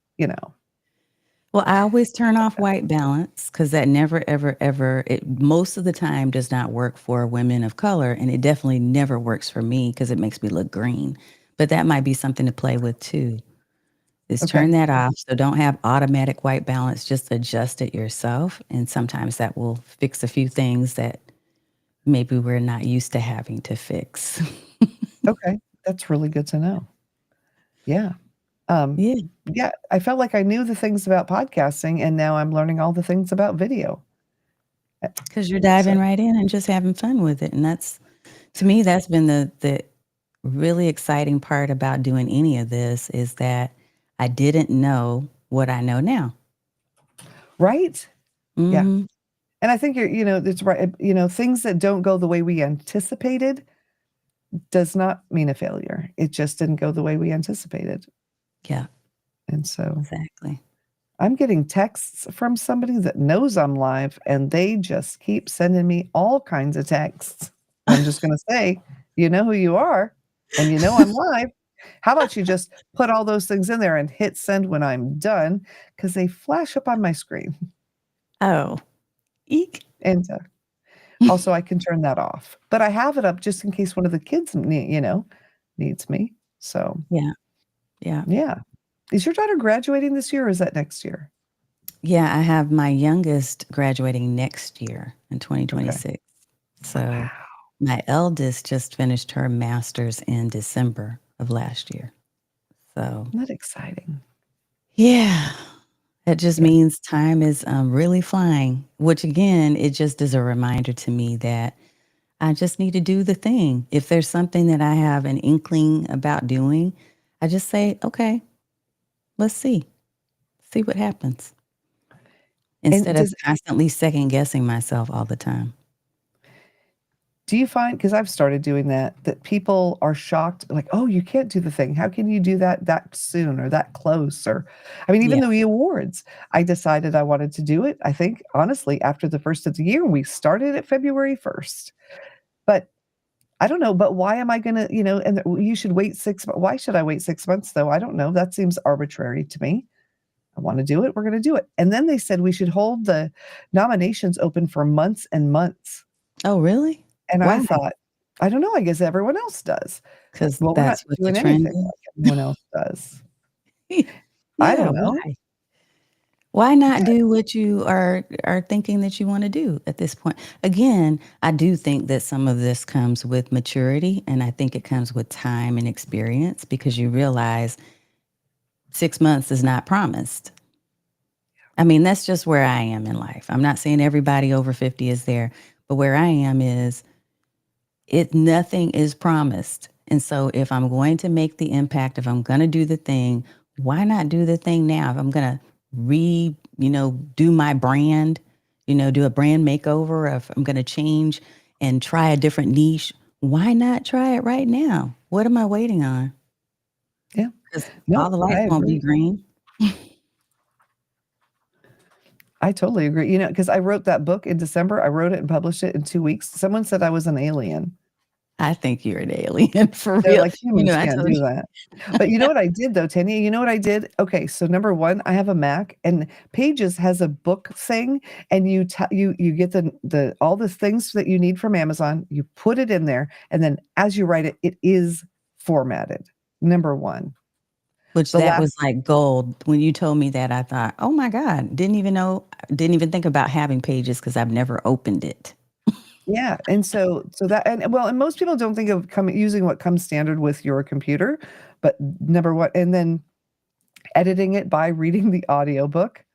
Speaker 6: Well, I always turn off white balance because that never, ever, ever, it most of the time does not work for women of color. And it definitely never works for me because it makes me look green. But that might be something to play with too, is
Speaker 2: Okay.
Speaker 6: turn that off. So don't have automatic white balance, just adjust it yourself. And sometimes that will fix a few things that maybe we're not used to having to fix.
Speaker 2: Okay. That's really good to know. Yeah.
Speaker 6: Yeah.
Speaker 2: Yeah, I felt like I knew the things about podcasting, and now I'm learning all the things about video.
Speaker 6: Because you're diving right in and just having fun with it. And to me, that's been the really exciting part about doing any of this is that I didn't know what I know now.
Speaker 2: Right? Yeah.
Speaker 6: Mm-hmm.
Speaker 2: And I think it's right. Things that don't go the way we anticipated does not mean a failure. It just didn't go the way we anticipated.
Speaker 6: Yeah,
Speaker 2: And so
Speaker 6: exactly.
Speaker 2: I'm getting texts from somebody that knows I'm live, and they just keep sending me all kinds of texts. And I'm just going to say, you know who you are, and you know I'm live. How about you just put all those things in there and hit send when I'm done? Because they flash up on my screen.
Speaker 6: Oh, eek.
Speaker 2: And also, I can turn that off. But I have it up just in case one of the kids, needs me. So,
Speaker 6: Yeah. Yeah.
Speaker 2: yeah. Is your daughter graduating this year or is that next year?
Speaker 6: Yeah. I have my youngest graduating next year in
Speaker 2: Okay.
Speaker 6: 2026. So
Speaker 2: Wow.
Speaker 6: my eldest just finished her master's in December of last year. So,
Speaker 2: Isn't that exciting?
Speaker 6: yeah, it just
Speaker 2: Yeah.
Speaker 6: means time is really flying, which again, it just is a reminder to me that I just need to do the thing. If there's something that I have an inkling about doing, I just say, okay, let's see what happens
Speaker 2: And
Speaker 6: instead of constantly second guessing myself all the time.
Speaker 2: do you find, because I've started doing that people are shocked, like, oh, you can't do the thing. How can you do that soon or that close? Or, I mean, even
Speaker 6: Yeah.
Speaker 2: the awards, I decided I wanted to do it. I think, honestly, after the first of the year, we started at February 1st. But I don't know, but why am I gonna, and you should wait 6 months. Why should I wait 6 months though? I don't know. That seems arbitrary to me. I want to do it. We're going to do it. And then they said we should hold the nominations open for months and months.
Speaker 6: Oh, really?
Speaker 2: And I
Speaker 6: Why?
Speaker 2: thought, I don't know. I guess everyone else does.
Speaker 6: Because
Speaker 2: Well, we're not
Speaker 6: that's what the
Speaker 2: doing
Speaker 6: trend
Speaker 2: anything like everyone else does.
Speaker 6: is.
Speaker 2: I
Speaker 6: Yeah.
Speaker 2: don't know.
Speaker 6: Why? Why not
Speaker 2: Yeah.
Speaker 6: do what you are thinking that you want to do at this point? Again, I do think that some of this comes with maturity, and I think it comes with time and experience because you realize 6 months is not promised. I mean, that's just where I am in life. I'm not saying everybody over 50 is there, but where I am is nothing is promised. And so if I'm going to make the impact, if I'm going to do the thing, why not do the thing now? If I'm going to do my brand, do a brand makeover, if I'm going to change and try a different niche, why not try it right now? What am I waiting on?
Speaker 2: Yeah.
Speaker 6: Because all
Speaker 2: No,
Speaker 6: the
Speaker 2: I
Speaker 6: lights won't be
Speaker 2: agree.
Speaker 6: green.
Speaker 2: I totally agree. Because I wrote that book in December. I wrote it and published it in 2 weeks. Someone said I was an alien.
Speaker 6: I think you're an alien for
Speaker 2: They're
Speaker 6: real.
Speaker 2: like, humans
Speaker 6: I
Speaker 2: can't
Speaker 6: told
Speaker 2: do
Speaker 6: you.
Speaker 2: that. But you know what I did though, Tanya? You know what I did? Okay, so number one, I have a Mac and Pages has a book thing, and you get the all the things that you need from Amazon, you put it in there, and then as you write it, it is formatted. Number one.
Speaker 6: Which
Speaker 2: The
Speaker 6: that
Speaker 2: last
Speaker 6: was like gold. When you told me that, I thought, oh my God, didn't even think about having Pages because I've never opened it.
Speaker 2: Yeah, and so that and most people don't think of using what comes standard with your computer, but number one, and then editing it by reading the audiobook.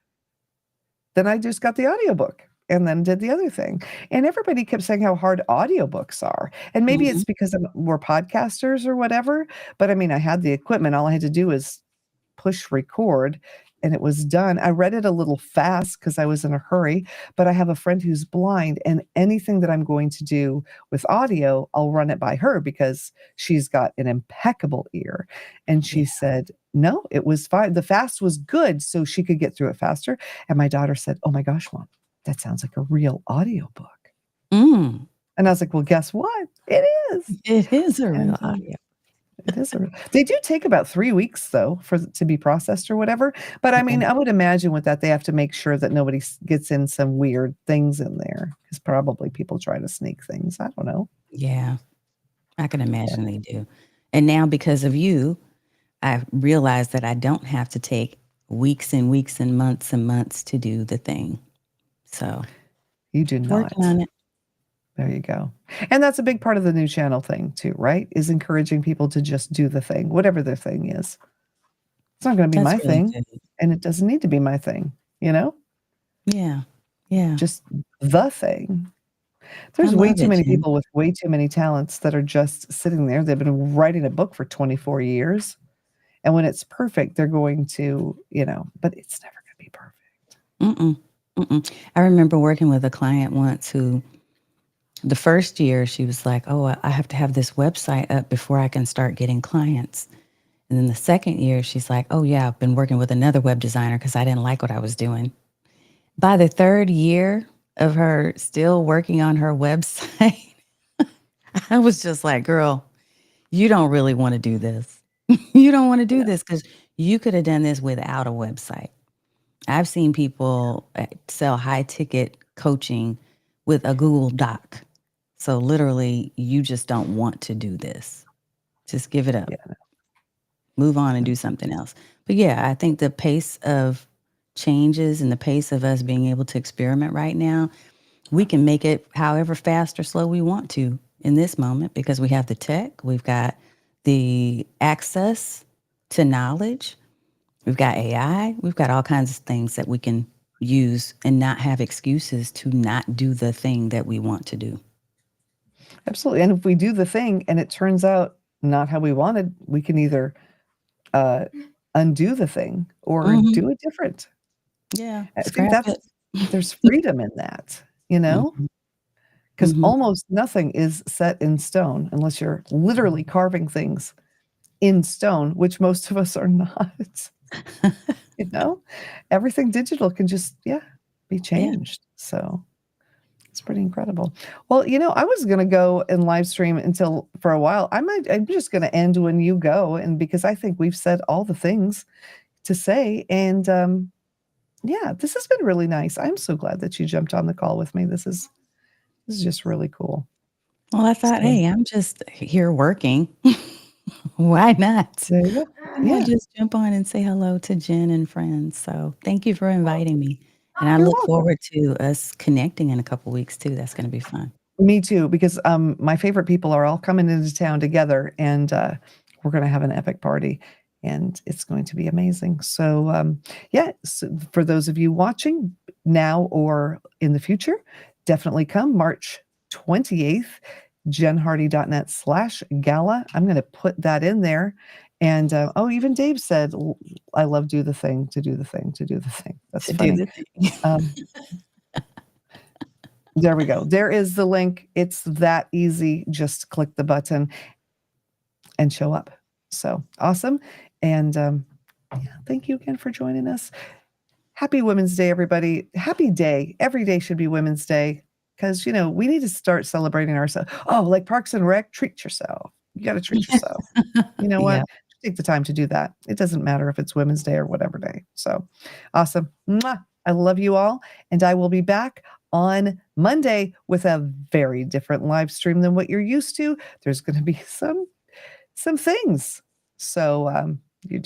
Speaker 2: Then I just got the audiobook and then did the other thing. And everybody kept saying how hard audiobooks are. And maybe
Speaker 6: Mhm.
Speaker 2: it's because we're podcasters or whatever, but I mean, I had the equipment. All I had to do was push record and it was done. I read it a little fast because I was in a hurry, but I have a friend who's blind, and anything that I'm going to do with audio, I'll run it by her because she's got an impeccable ear. And
Speaker 6: Yeah.
Speaker 2: she said, no, it was fine. The fast was good, so she could get through it faster. And my daughter said, oh my gosh, Mom, that sounds like a real audiobook.
Speaker 6: Mm,
Speaker 2: And I was like, well, guess what? It is.
Speaker 6: it is a real
Speaker 2: And
Speaker 6: audio.
Speaker 2: it is they do take about 3 weeks though to be processed or whatever, but I mean,
Speaker 6: Okay.
Speaker 2: I would imagine with that, they have to make sure that nobody gets in some weird things in there because probably people try to sneak things. I don't know.
Speaker 6: Yeah, I can
Speaker 2: Yeah.
Speaker 6: imagine they do. And now because of you, I realized that I don't have to take weeks and months to do the thing. So
Speaker 2: You do
Speaker 6: working
Speaker 2: not.
Speaker 6: on it.
Speaker 2: There you go. And that's a big part of the new channel thing too, right? Is encouraging people to just do the thing, whatever their thing is. It's not going to be
Speaker 6: That's
Speaker 2: my
Speaker 6: really
Speaker 2: thing,
Speaker 6: good.
Speaker 2: and it doesn't need to be my thing,
Speaker 6: Yeah. Yeah.
Speaker 2: just the thing.
Speaker 6: I
Speaker 2: There's way
Speaker 6: love
Speaker 2: too
Speaker 6: it,
Speaker 2: many
Speaker 6: Jen.
Speaker 2: people with way too many talents that are just sitting there. They've been writing a book for 24 years. And when it's perfect, they're going to, but it's never going to be perfect.
Speaker 6: Mm-mm. Mm-mm. I remember working with a client once who the first year she was like, oh, I have to have this website up before I can start getting clients. And then the second year, she's like, oh, yeah, I've been working with another web designer because I didn't like what I was doing. By the third year of her still working on her website, I was just like, girl, you don't really want to do this. You don't want to do this because you could have done this without a website. I've seen people sell high ticket coaching with a Google Doc. So literally, you just don't want to do this. Just give it up.
Speaker 2: Yeah.
Speaker 6: Move on and do something else. But yeah, I think the pace of changes and the pace of us being able to experiment right now, we can make it however fast or slow we want to in this moment because we have the tech, we've got the access to knowledge, we've got AI, we've got all kinds of things that we can use and not have excuses to not do the thing that we want to do.
Speaker 2: Absolutely. And if we do the thing and it turns out not how we wanted, we can either undo the thing or do it different.
Speaker 6: Yeah,
Speaker 2: I think
Speaker 6: scrap it.
Speaker 2: there's freedom in that, you know?
Speaker 6: Mhm.
Speaker 2: Because
Speaker 6: Mhm.
Speaker 2: almost nothing is set in stone unless you're literally carving things in stone, which most of us are not. You know, everything digital can just, be changed. So it's pretty incredible. Well, I was going to go and live stream until for a while. I'm just going to end when you go. And because I think we've said all the things to say. And this has been really nice. I'm so glad that you jumped on the call with me. This is just really cool.
Speaker 6: Well, I thought,
Speaker 2: So,
Speaker 6: hey, I'm just here working. Why not?
Speaker 2: there you go.
Speaker 6: Why not just jump on and say hello to Jen and friends? So thank you for inviting me. And I
Speaker 2: You're
Speaker 6: look
Speaker 2: welcome.
Speaker 6: forward to us connecting in a couple weeks too. That's going to be fun.
Speaker 2: Me too, because my favorite people are all coming into town together, and we're going to have an epic party, and it's going to be amazing. So, so for those of you watching now or in the future, definitely come March 28th, jenhardy.net/gala. I'm going to put that in there. And even Dave said, I love do the thing, to do the thing, to do the thing. That's
Speaker 6: To
Speaker 2: funny.
Speaker 6: do the thing.
Speaker 2: There we go. There is the link. It's that easy. Just click the button and show up. So awesome. And thank you again for joining us. Happy Women's Day, everybody. Happy day. Every day should be Women's Day because, we need to start celebrating ourselves. Oh, like Parks and Rec, treat yourself. You got to treat yourself. You know what?
Speaker 6: Yeah.
Speaker 2: Take the time to do that. It doesn't matter if it's Women's Day or whatever day. So awesome. Mwah. I love you all. And I will be back on Monday with a very different live stream than what you're used to. There's going to be some things. So you